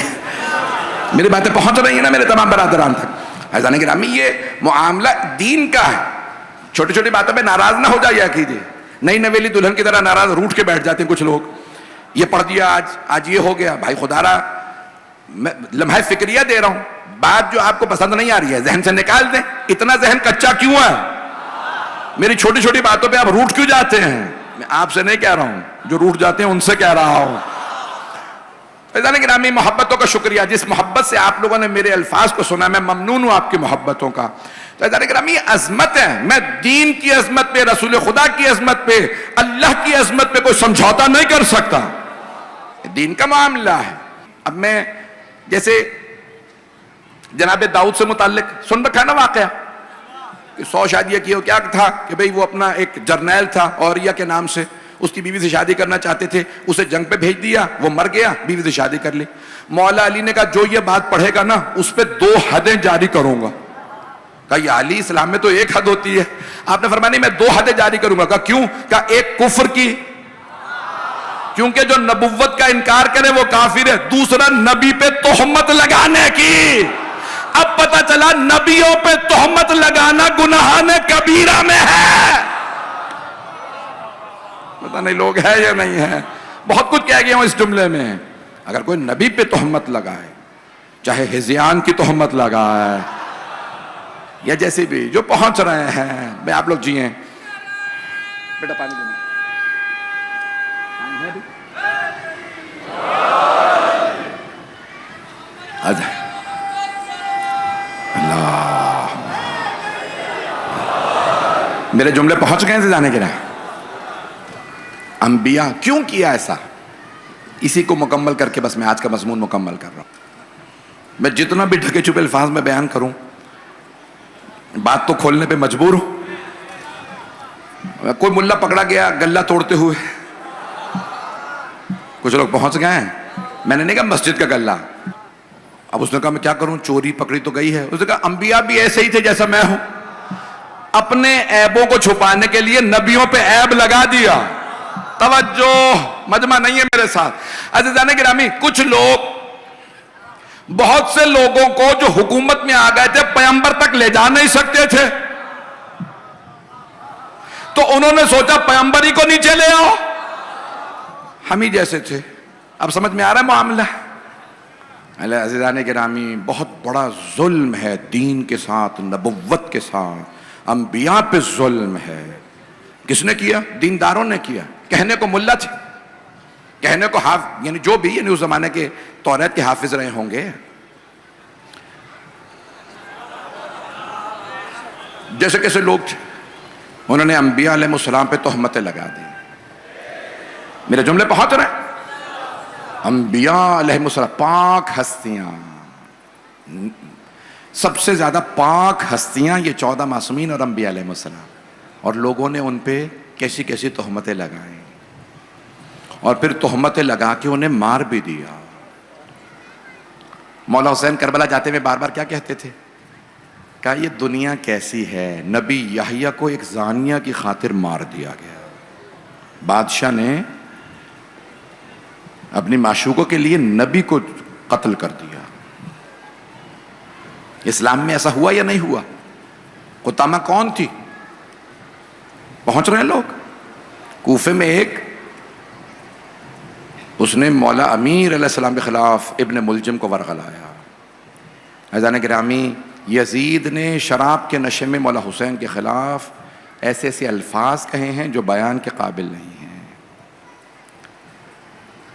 میری باتیں پہنچ رہی ہیں نا میرے تمام برادران تک. عزیزان گرامی یہ معاملہ دین کا ہے. چھوٹی چھوٹی باتوں پہ ناراض نہ ہو جائے کیجیے. نئی نویلی دلہن کی طرح ناراض روٹ کے بیٹھ جاتے ہیں کچھ لوگ. یہ پڑھ دیا آج یہ ہو گیا. بھائی خدا را میں لمحہ فکریہ دے رہا ہوں, بات جو آپ کو پسند نہیں آ رہی ہے ذہن سے نکال دیں. اتنا ذہن کچا کیوں ہے؟ میری چھوٹی چھوٹی باتوں پہ آپ روٹ کیوں جاتے ہیں؟ میں آپ سے نہیں کہہ رہا ہوں, جو روٹ جاتے ہیں ان سے کہہ رہا ہوں. عزیزان گرامی محبتوں کا شکریہ. جس محبت سے آپ لوگوں نے میرے الفاظ کو سنا میں ممنون ہوں آپ کی محبتوں کا. عزیزان گرامی عظمت ہے. میں دین کی عظمت پہ, رسول خدا کی عظمت پہ, اللہ کی عظمت پہ کوئی سمجھوتا نہیں کر سکتا. دین کا معاملہ ہے. اب میں جیسے جناب داؤد سے متعلق سن رکھا نا واقعہ کہ 100 شادیاں کی. کیا تھا کہ بھئی وہ اپنا ایک جرنیل تھا اوریہ کے نام سے, اس کی بیوی سے شادی کرنا چاہتے تھے, اسے جنگ پہ بھیج دیا, وہ مر گیا, بیوی سے شادی کر لی. مولا علی نے کہا جو یہ بات پڑھے گا نا اس پہ 2 حدیں جاری کروں گا. کہا یا علی اسلام میں تو 1 حد ہوتی ہے. آپ نے فرمایا نہیں میں 2 حدیں جاری کروں گا. کہا کیوں؟ کہا ایک کفر کی, کیونکہ جو نبوت کا انکار کرے وہ کافر ہے. دوسرا نبی پہ تہمت لگانے کی. اب پتہ چلا نبیوں پہ تہمت لگانا گناہان کبیرہ میں ہے. پتہ نہیں لوگ ہے یا نہیں ہے. بہت کچھ کہہ گیا ہوں اس جملے میں. اگر کوئی نبی پہ تہمت لگائے, چاہے ہذیان کی تہمت لگائے یا جیسے بھی جو پہنچ رہے ہیں, میں آپ لوگ جیئیں. بیٹا پانی دینا. اللہ میرے جملے پہنچ گئے ہیں جانے کے رہے. انبیاء کیوں کیا ایسا, اسی کو مکمل کر کے بس میں آج کا مضمون مکمل کر رہا ہوں. میں جتنا بھی ڈھکے چھپے الفاظ میں بیان کروں بات تو کھولنے پہ مجبور ہوں. کوئی ملا پکڑا گیا گلہ توڑتے ہوئے, کچھ لوگ پہنچ گئے ہیں. میں نے نہیں کہا مسجد کا گلہ. اب اس نے کہا میں کیا کروں, چوری پکڑی تو گئی ہے. اس نے کہا انبیاء بھی ایسے ہی تھے جیسا میں ہوں, اپنے عیبوں کو چھپانے کے لیے نبیوں پہ عیب لگا دیا. توجہ, مجمع نہیں ہے میرے ساتھ. عزیزان گرامی کچھ لوگ, بہت سے لوگوں کو جو حکومت میں آ گئے تھے پیغمبر تک لے جا نہیں سکتے تھے, تو انہوں نے سوچا پیغمبر ہی کو نیچے لے آؤ. ہم ہی جیسے تھے. اب سمجھ میں آ رہا ہے معاملہ. عزیزان گرامی بہت بڑا ظلم ہے دین کے ساتھ, نبوت کے ساتھ, انبیاء پہ ظلم ہے. کس نے کیا؟ دینداروں نے کیا. کہنے کو ملا تھے, کہنے کو یعنی جو بھی یعنی اس زمانے کے توریت کے حافظ رہے ہوں گے. جیسے کیسے لوگ تھے, انہوں نے انبیاء علیہ السلام پہ تہمتیں لگا دی. میرے جملے پہنچ رہے ہیں. انبیاء علیہ السلام پاک ہستیاں, سب سے زیادہ پاک ہستیاں یہ 14 معصومین اور انبیاء علیہ السلام, اور لوگوں نے ان پہ کیسی کیسی تہمتیں لگائیں اور پھر تہمتیں لگا کے انہیں مار بھی دیا. مولا حسین کربلا جاتے ہوئے بار بار کیا کہتے تھے؟ کہا یہ دنیا کیسی ہے, نبی یحییٰ کو ایک زانیہ کی خاطر مار دیا گیا. بادشاہ نے اپنی معشوقوں کے لیے نبی کو قتل کر دیا. اسلام میں ایسا ہوا یا نہیں ہوا؟ قطامہ کون تھی؟ پہنچ رہے ہیں لوگ. کوفے میں ایک, اس نے مولا امیر علیہ السلام کے خلاف ابن ملجم کو ورغلایا. عزیزان گرامی یزید نے شراب کے نشے میں مولا حسین کے خلاف ایسے ایسے الفاظ کہے ہیں جو بیان کے قابل نہیں ہیں۔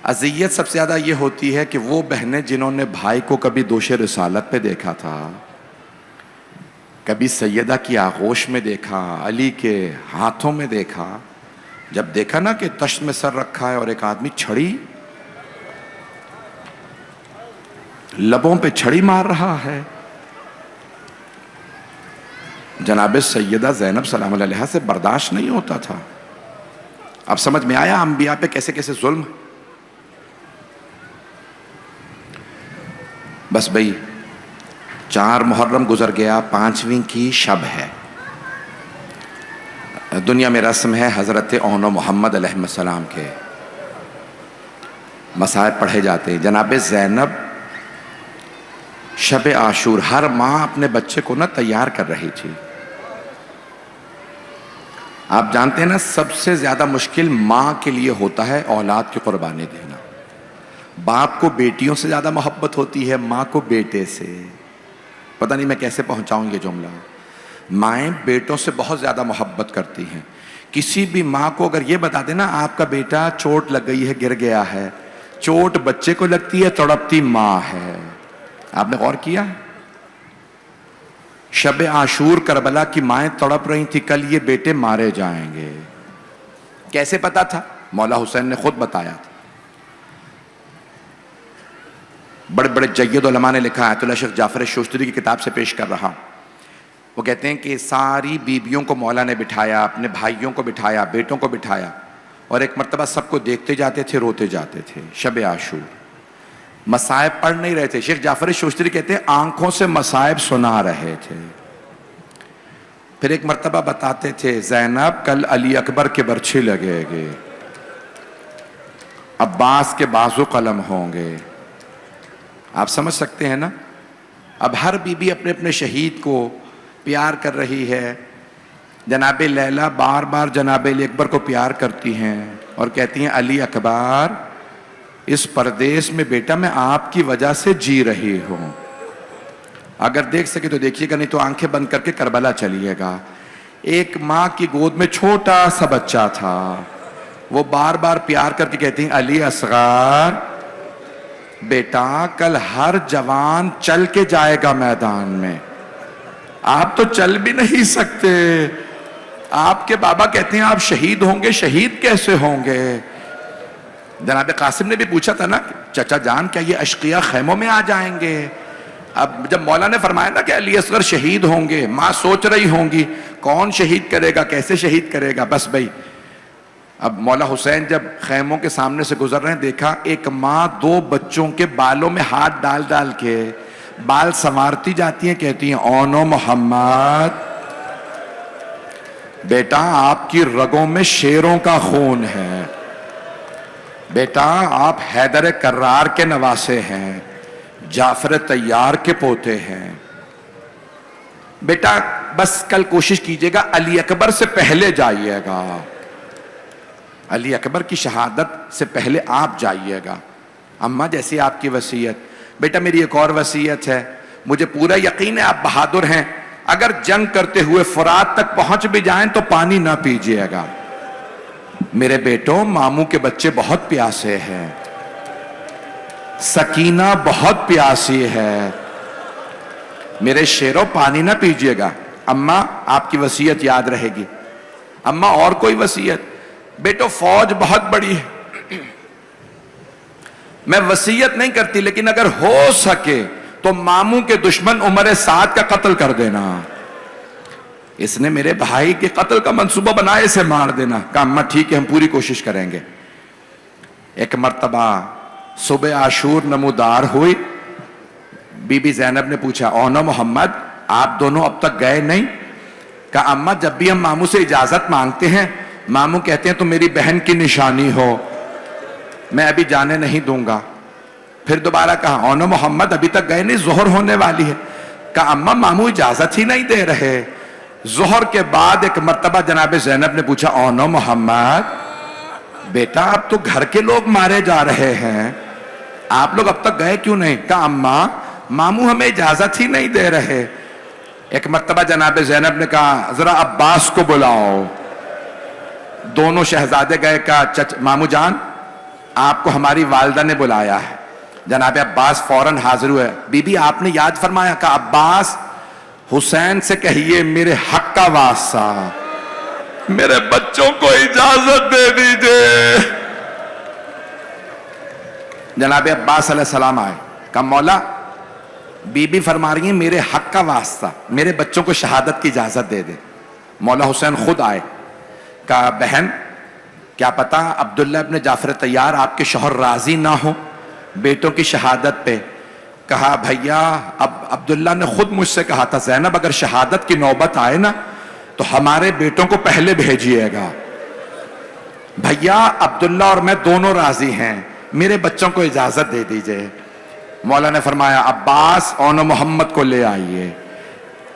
اذیت سب سے زیادہ یہ ہوتی ہے کہ وہ بہنیں جنہوں نے بھائی کو کبھی دوش رسالت پہ دیکھا تھا، کبھی سیدہ کی آغوش میں دیکھا، علی کے ہاتھوں میں دیکھا، جب دیکھا نا کہ تشت میں سر رکھا ہے اور ایک آدمی چھڑی لبوں پہ چھڑی مار رہا ہے، جناب سیدہ زینب سلام اللہ علیہا سے برداشت نہیں ہوتا تھا۔ اب سمجھ میں آیا انبیاء پہ کیسے کیسے ظلم۔ بس بھئی 4 محرم گزر گیا، 5ویں کی شب ہے، دنیا میں رسم ہے حضرت اون و محمد علیہ السلام کے مصائب پڑھے جاتے ہیں۔ جناب زینب شب عاشور ہر ماں اپنے بچے کو نا تیار کر رہی تھی۔ آپ جانتے ہیں نا سب سے زیادہ مشکل ماں کے لیے ہوتا ہے اولاد کی قربانی دینا۔ باپ کو بیٹیوں سے زیادہ محبت ہوتی ہے، ماں کو بیٹے سے۔ پتہ نہیں میں کیسے پہنچاؤں یہ جملہ۔ مائیں بیٹوں سے بہت زیادہ محبت کرتی ہیں۔ کسی بھی ماں کو اگر یہ بتا دینا آپ کا بیٹا چوٹ لگ گئی ہے، گر گیا ہے، چوٹ بچے کو لگتی ہے، تڑپتی ماں ہے۔ آپ نے غور کیا؟ شب عاشور کربلا کی مائیں تڑپ رہی تھی کل یہ بیٹے مارے جائیں گے۔ کیسے پتا تھا؟ مولا حسین نے خود بتایا تھا۔ بڑے بڑے جید علماء نے لکھا، آیت اللہ شیخ جعفر شوشتری کی کتاب سے پیش کر رہا ہوں۔ وہ کہتے ہیں کہ ساری بیویوں کو مولا نے بٹھایا، اپنے بھائیوں کو بٹھایا، بیٹوں کو بٹھایا، اور ایک مرتبہ سب کو دیکھتے جاتے تھے، روتے جاتے تھے۔ شب عاشور مصائب پڑھ نہیں رہے تھے، شیخ جعفر شوشتری کہتے ہیں آنکھوں سے مصائب سنا رہے تھے۔ پھر ایک مرتبہ بتاتے تھے زینب کل علی اکبر کے برچھے لگے گے، عباس کے بازو قلم ہوں گے۔ آپ سمجھ سکتے ہیں نا؟ اب ہر بی بی اپنے اپنے شہید کو پیار کر رہی ہے۔ جناب لیلا بار بار جناب علی اکبر کو پیار کرتی ہیں اور کہتی ہیں علی اکبر اس پردیس میں بیٹا میں آپ کی وجہ سے جی رہی ہوں، اگر دیکھ سکے تو دیکھیے گا، نہیں تو آنکھیں بند کر کے کربلا چلیے گا۔ ایک ماں کی گود میں چھوٹا سا بچہ تھا، وہ بار بار پیار کر کے کہتی ہیں علی اصغر بیٹا کل ہر جوان چل کے جائے گا میدان میں، آپ تو چل بھی نہیں سکتے۔ آپ کے بابا کہتے ہیں آپ شہید ہوں گے، شہید کیسے ہوں گے؟ جناب قاسم نے بھی پوچھا تھا نا چچا جان کیا یہ اشقیاء خیموں میں آ جائیں گے؟ اب جب مولا نے فرمایا نا کہ علی اصغر شہید ہوں گے، ماں سوچ رہی ہوں گی کون شہید کرے گا، کیسے شہید کرے گا۔ بس بھائی اب مولا حسین جب خیموں کے سامنے سے گزر رہے ہیں، دیکھا ایک ماں 2 بچوں کے بالوں میں ہاتھ ڈال ڈال کے بال سنوارتی جاتی ہیں، کہتی ہیں اون و محمد بیٹا آپ کی رگوں میں شیروں کا خون ہے، بیٹا آپ حیدر کرار کے نواسے ہیں، جعفر طیار کے پوتے ہیں، بیٹا بس کل کوشش کیجئے گا علی اکبر سے پہلے جائیے گا، علی اکبر کی شہادت سے پہلے آپ جائیے گا۔ اماں جیسی آپ کی وصیت۔ بیٹا میری ایک اور وصیت ہے، مجھے پورا یقین ہے آپ بہادر ہیں، اگر جنگ کرتے ہوئے فرات تک پہنچ بھی جائیں تو پانی نہ پیجیے گا، میرے بیٹوں ماموں کے بچے بہت پیاسے ہیں، سکینہ بہت پیاسی ہے، میرے شیروں پانی نہ پیجیے گا۔ اماں آپ کی وصیت یاد رہے گی۔ اماں اور کوئی وصیت؟ بیٹو فوج بہت بڑی ہے، میں وصیت نہیں کرتی لیکن اگر ہو سکے تو ماموں کے دشمن عمر سعد کا قتل کر دینا، اس نے میرے بھائی کے قتل کا منصوبہ بنایا، اسے مار دینا۔ کہا اماں ٹھیک ہے ہم پوری کوشش کریں گے۔ ایک مرتبہ صبح عاشور نمودار ہوئی، بی بی زینب نے پوچھا اون و محمد آپ دونوں اب تک گئے نہیں؟ کہا اماں جب بھی ہم ماموں سے اجازت مانگتے ہیں ماموں کہتے ہیں تو میری بہن کی نشانی ہو، میں ابھی جانے نہیں دوں گا۔ پھر دوبارہ کہا اون و محمد ابھی تک گئے نہیں، ظہر ہونے والی ہے۔ کہا اماں ماموں اجازت ہی نہیں دے رہے۔ ظہر کے بعد ایک مرتبہ جناب زینب نے پوچھا اون و محمد بیٹا اب تو گھر کے لوگ مارے جا رہے ہیں، آپ لوگ اب تک گئے کیوں نہیں؟ کہا اماں ماموں ہمیں اجازت ہی نہیں دے رہے۔ ایک مرتبہ جناب زینب نے کہا ذرا عباس کو بلاؤ. دونوں شہزادے گئے، کہا مامو جان آپ کو ہماری والدہ نے بلایا ہے. جناب عباس فوراً حاضر ہوئے. بی بی آپ نے یاد فرمایا؟ کہا عباس حسین سے کہیے میرے حق کا واسطہ میرے بچوں کو اجازت دے دیجئے. جناب عباس علیہ السلام آئے. کہا مولا بی بی فرما رہی ہیں میرے حق کا واسطہ میرے بچوں کو شہادت کی اجازت دے دے. مولا حسین خود آئے. کہا بہن کیا پتا عبداللہ ابن جعفر طیار آپ کے شوہر راضی نہ ہو بیٹوں کی شہادت پہ. کہا بھیا اب عبداللہ نے خود مجھ سے کہا تھا زینب اگر شہادت کی نوبت آئے نا تو ہمارے بیٹوں کو پہلے بھیجیے گا. بھیا عبداللہ اور میں دونوں راضی ہیں میرے بچوں کو اجازت دے دیجئے. مولا نے فرمایا عباس اون محمد کو لے آئیے.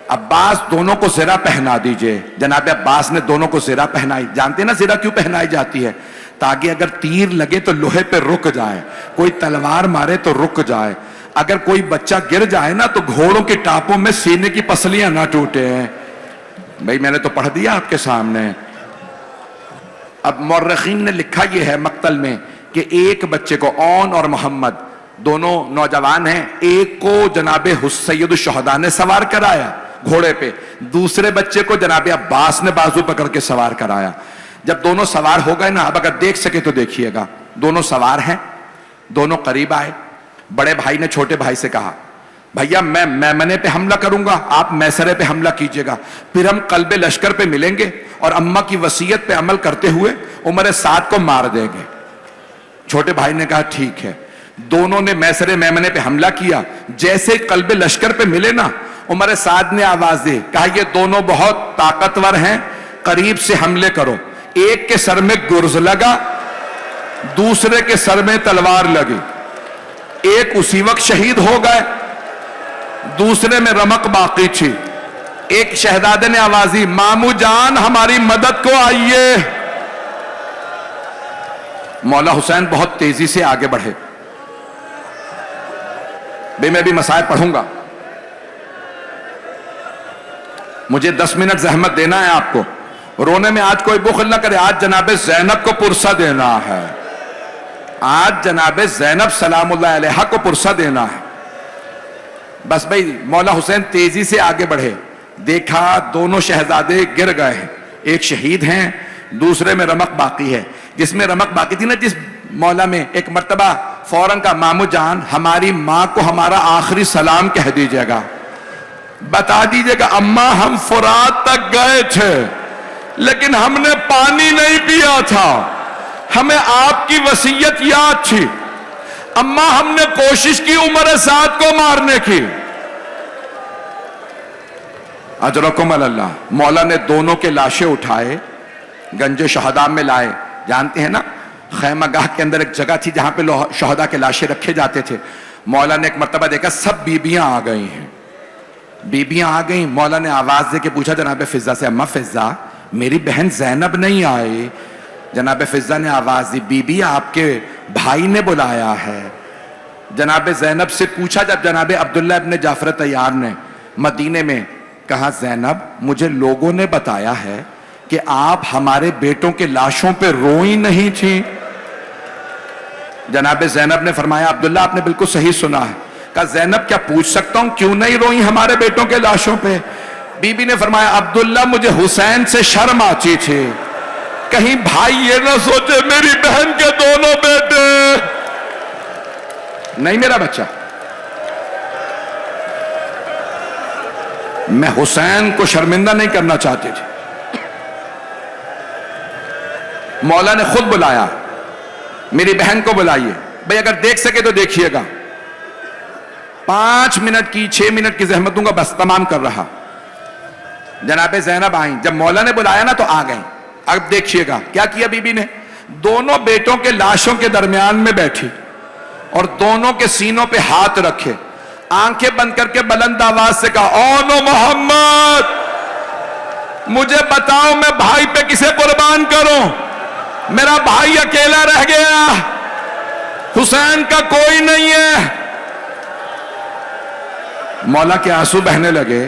عباس دونوں کو زرہ پہنا دیجئے. جناب عباس نے دونوں کو زرہ پہنائی. جانتے نا زرہ کیوں پہنائی جاتی ہے؟ تاکہ اگر تیر لگے تو لوہے پہ رک جائے، کوئی تلوار مارے تو رک جائے، اگر کوئی بچہ گر جائے نا تو گھوڑوں کی ٹاپوں میں سینے کی پسلیاں نہ ٹوٹے. بھئی میں نے تو پڑھ دیا آپ کے سامنے. اب مورخین نے لکھا یہ ہے مقتل میں کہ ایک بچے کو اون اور محمد دونوں نوجوان ہیں، ایک کو جناب سید الشہداء نے سوار کرایا گھوڑے پہ، دوسرے بچے کو جناب عباس نے بازو پکڑ کے سوار کرایا. جب دونوں سوار ہو گئے نا اب اگر دیکھ سکے تو دیکھیے گا دونوں سوار ہیں، دونوں قریب آئے. بڑے بھائی نے چھوٹے بھائی سے کہا بھیا میں میمنے پہ حملہ کروں گا آپ میسرے پہ حملہ کیجئے گا، پھر ہم قلب لشکر پہ ملیں گے اور اماں کی وصیت پہ عمل کرتے ہوئے عمر سعد کو مار دیں گے. چھوٹے بھائی نے کہا ٹھیک ہے. دونوں نے میسرے میمنے پہ حملہ کیا. جیسے قلب لشکر پہ ملے نا عمر سعد نے آواز دی، کہا یہ دونوں بہت طاقتور ہیں قریب سے حملے کرو. ایک کے سر میں گرز لگا دوسرے کے سر میں تلوار لگی، ایک اسی وقت شہید ہو گئے دوسرے میں رمق باقی تھی. ایک شہزادے نے آواز دی مامو جان ہماری مدد کو آئیے. مولا حسین بہت تیزی سے آگے بڑھے. بے میں بھی مسائل پڑھوں گا، مجھے 10 منٹ زحمت دینا ہے آپ کو. رونے میں آج کوئی بخل نہ کرے، آج جناب زینب کو پرسہ دینا ہے، آج جناب زینب سلام اللہ علیہا کو پرسہ دینا ہے. بس بھئی مولا حسین تیزی سے آگے بڑھے. دیکھا دونوں شہزادے گر گئے ہیں، ایک شہید ہیں دوسرے میں رمق باقی ہے. جس میں رمق باقی تھی نا جس مولا میں ایک مرتبہ فوراً کا مامو جان ہماری ماں کو ہمارا آخری سلام کہہ دیجئے گا، بتا دیجئے گا اماں ہم فرات تک گئے تھے لیکن ہم نے پانی نہیں پیا تھا، ہمیں آپ کی وصیت یاد تھی. اماں ہم نے کوشش کی عمر سعد کو مارنے کی. اجرکم اللہ. مولا نے دونوں کے لاشیں اٹھائے گنج شہداء میں لائے. جانتے ہیں نا خیمہ گاہ کے اندر ایک جگہ تھی جہاں پہ شہداء کے لاشیں رکھے جاتے تھے. مولا نے ایک مرتبہ دیکھا سب بیبیاں آ گئی ہیں، بیبیاں آ گئیں. مولا نے آواز دے کے پوچھا جناب فضہ سے اماں فضہ میری بہن زینب نہیں آئی؟ جناب فضہ نے آواز دی بی بی آپ کے بھائی نے بلایا ہے. جناب زینب سے پوچھا جب جناب عبداللہ ابن جعفر طیار نے مدینے میں، کہا زینب مجھے لوگوں نے بتایا ہے کہ آپ ہمارے بیٹوں کے لاشوں پہ روئی نہیں تھی. جناب زینب نے فرمایا عبداللہ آپ نے بالکل صحیح سنا ہے. کہا زینب کیا پوچھ سکتا ہوں کیوں نہیں روئی ہمارے بیٹوں کے لاشوں پہ؟ بی بی نے فرمایا عبداللہ مجھے حسین سے شرم آتی تھی، کہیں بھائی یہ نہ سوچے میری بہن کے دونوں بیٹے نہیں میرا بچہ. میں حسین کو شرمندہ نہیں کرنا چاہتی تھی. مولا نے خود بلایا میری بہن کو بلائیے. بھئی اگر دیکھ سکے تو دیکھیے گا. 5 منٹ کی 6 منٹ کی زحمت دوں گا بس تمام کر رہا. جناب زینب آئیں، جب مولا نے بلایا نا تو آ گئیں. اب دیکھیے گا کیا کیا بی بی نے. دونوں بیٹوں کے لاشوں کے درمیان میں بیٹھی اور دونوں کے سینوں پہ ہاتھ رکھے، آنکھیں بند کر کے بلند آواز سے کہا اونو محمد مجھے بتاؤ میں بھائی پہ کسے قربان کروں؟ میرا بھائی اکیلا رہ گیا، حسین کا کوئی نہیں ہے. مولا کے آنسو بہنے لگے.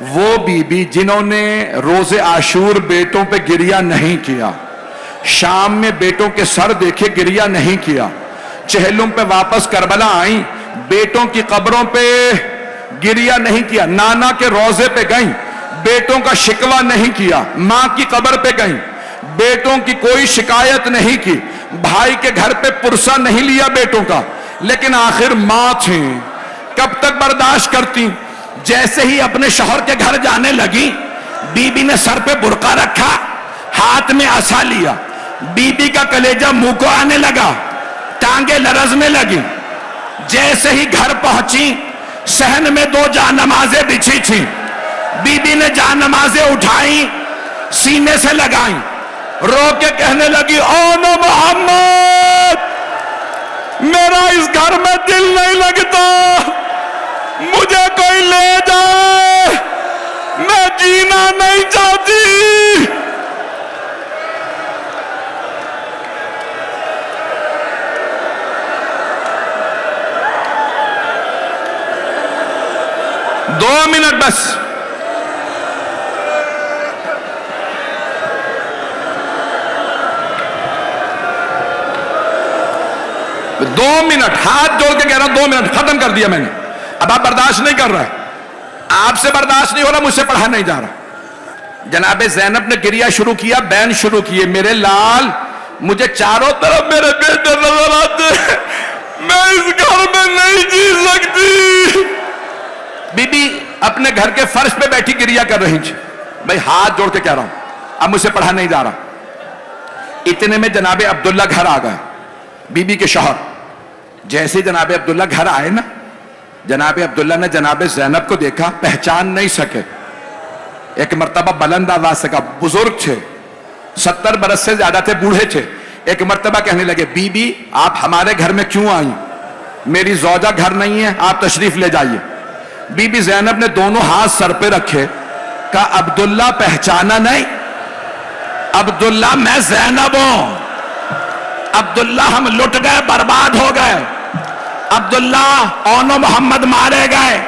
وہ بی بی جنہوں نے روز عاشور بیٹوں پہ گریہ نہیں کیا، شام میں بیٹوں کے سر دیکھے گریہ نہیں کیا، چہلم پہ واپس کربلا آئیں، بیٹوں کی قبروں پہ گریہ نہیں کیا، نانا کے روزے پہ گئیں، بیٹوں کا شکوہ نہیں کیا، ماں کی قبر پہ گئیں، بیٹوں کی کوئی شکایت نہیں کی، بھائی کے گھر پہ پرسہ نہیں لیا بیٹوں کا، لیکن آخر ماں تھیں، کب تک برداشت کرتی؟ جیسے ہی اپنے شوہر کے گھر جانے لگی، بی بی نے سر پہ برقع رکھا، ہاتھ میں عصا لیا، بی بی کا کلیجہ منہ کو آنے لگا، ٹانگیں لرزنے لگی، جیسے ہی گھر پہنچی صحن میں 2 جانمازیں بچھی تھیں، بی بی نے جانمازیں اٹھائیں، سینے سے لگائیں، رو کے کہنے لگی او محمد میرا اس گھر میں دل نہیں لگتا، مجھے کوئی لے جائے، میں جینا نہیں چاہتی۔ دو منٹ بس، دو منٹ، ہاتھ جوڑ کے کہہ رہا ہوں 2 منٹ، ختم کر دیا میں نے، اب آپ برداشت نہیں کر رہے، آپ سے برداشت نہیں ہو رہا، مجھ سے پڑھا نہیں جا رہا۔ جناب زینب نے گریہ شروع کیا، بین شروع کیے، میرے لال مجھے چاروں طرف میرے بیٹے نظر آتے، میں اس گھر میں نہیں جی سکتی۔ بی بی اپنے گھر کے فرش پہ بیٹھی گریہ کر رہی تھی، بھائی ہاتھ جوڑ کے کہہ رہا ہوں، اب مجھ سے پڑھا نہیں جا رہا۔ اتنے میں جناب عبداللہ گھر آ گئے، بی بی کے شوہر، جیسے جناب عبداللہ گھر آئے نا، جناب عبداللہ نے جناب زینب کو دیکھا، پہچان نہیں سکے، ایک مرتبہ بلند آواز سے کہا، بزرگ تھے، 70 برس سے زیادہ تھے، بوڑھے تھے، ایک مرتبہ کہنے لگے بی بی آپ ہمارے گھر میں کیوں آئیں؟ میری زوجہ گھر نہیں ہے، آپ تشریف لے جائیے۔ بی بی زینب نے دونوں ہاتھ سر پہ رکھے، کہا عبداللہ پہچانا نہیں؟ عبداللہ میں زینب ہوں، عبداللہ ہم لٹ گئے، برباد ہو گئے، عبداللہ اونو محمد مارے گئے۔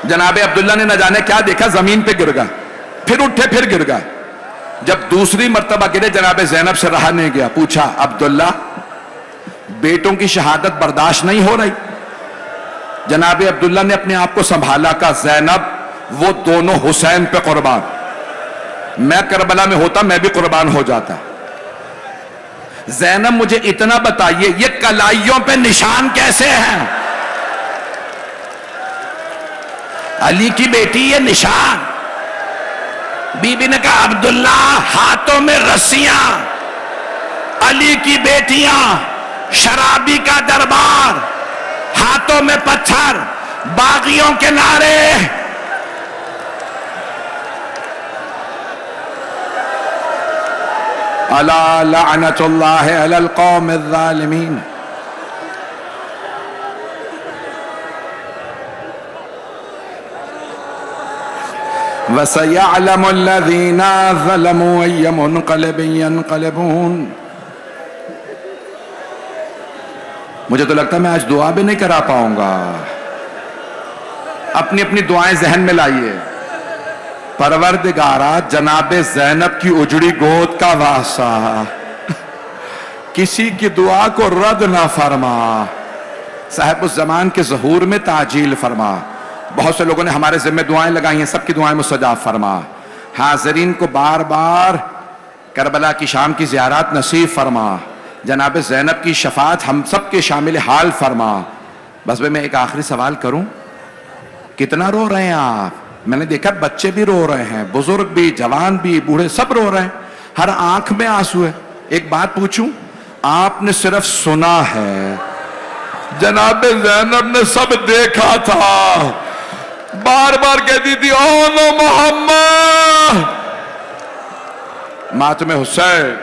جناب عبداللہ نے نہ جانے کیا دیکھا، زمین پہ گر گئے، پھر اٹھے پھر گر گئے، جب دوسری مرتبہ گرے جناب زینب سے رہا نہیں گیا، پوچھا عبداللہ بیٹوں کی شہادت برداشت نہیں ہو رہی؟ جناب عبداللہ نے اپنے آپ کو سنبھالا، کہا زینب وہ دونوں حسین پہ قربان، میں کربلا میں ہوتا میں بھی قربان ہو جاتا۔ زینب مجھے اتنا بتائیے یہ کلائیوں پہ نشان کیسے ہیں؟ علی کی بیٹی یہ نشان۔ بی بی نے کہا عبداللہ ہاتھوں میں رسیاں، علی کی بیٹیاں، شرابی کا دربار، ہاتھوں میں پتھر، باغیوں کے نعرے۔ الا لعنت اللہ علی القوم الظالمین۔ وَسَيَعْلَمُ الَّذِينَ ظَلَمُوا أَيَّ مُنْقَلِبٍ يَنْقَلِبُونَ۔ مجھے تو لگتا ہے میں آج دعا بھی نہیں کرا پاؤں گا، اپنی اپنی دعائیں ذہن میں لائیے۔ پروردگارا جناب زینب کی اجڑی گود کا واسطہ کسی کی دعا کو رد نہ فرما، صاحب الزمان کے ظہور میں تعجیل فرما۔ بہت سے لوگوں نے ہمارے ذمہ دعائیں لگائی ہیں، سب کی دعائیں مستجاب فرما۔ حاضرین کو بار بار کربلا کی شام کی زیارات نصیب فرما، جناب زینب کی شفاعت ہم سب کے شامل حال فرما۔ بس میں ایک آخری سوال کروں، کتنا رو رہے ہیں آپ؟ میں نے دیکھا بچے بھی رو رہے ہیں، بزرگ بھی، جوان بھی، بوڑھے سب رو رہے ہیں، ہر آنکھ میں آنسو ہے۔ ایک بات پوچھوں، آپ نے صرف سنا ہے، جناب زینب نے سب دیکھا تھا، بار بار کہتی تھی اونو محمد، ماتم حسین۔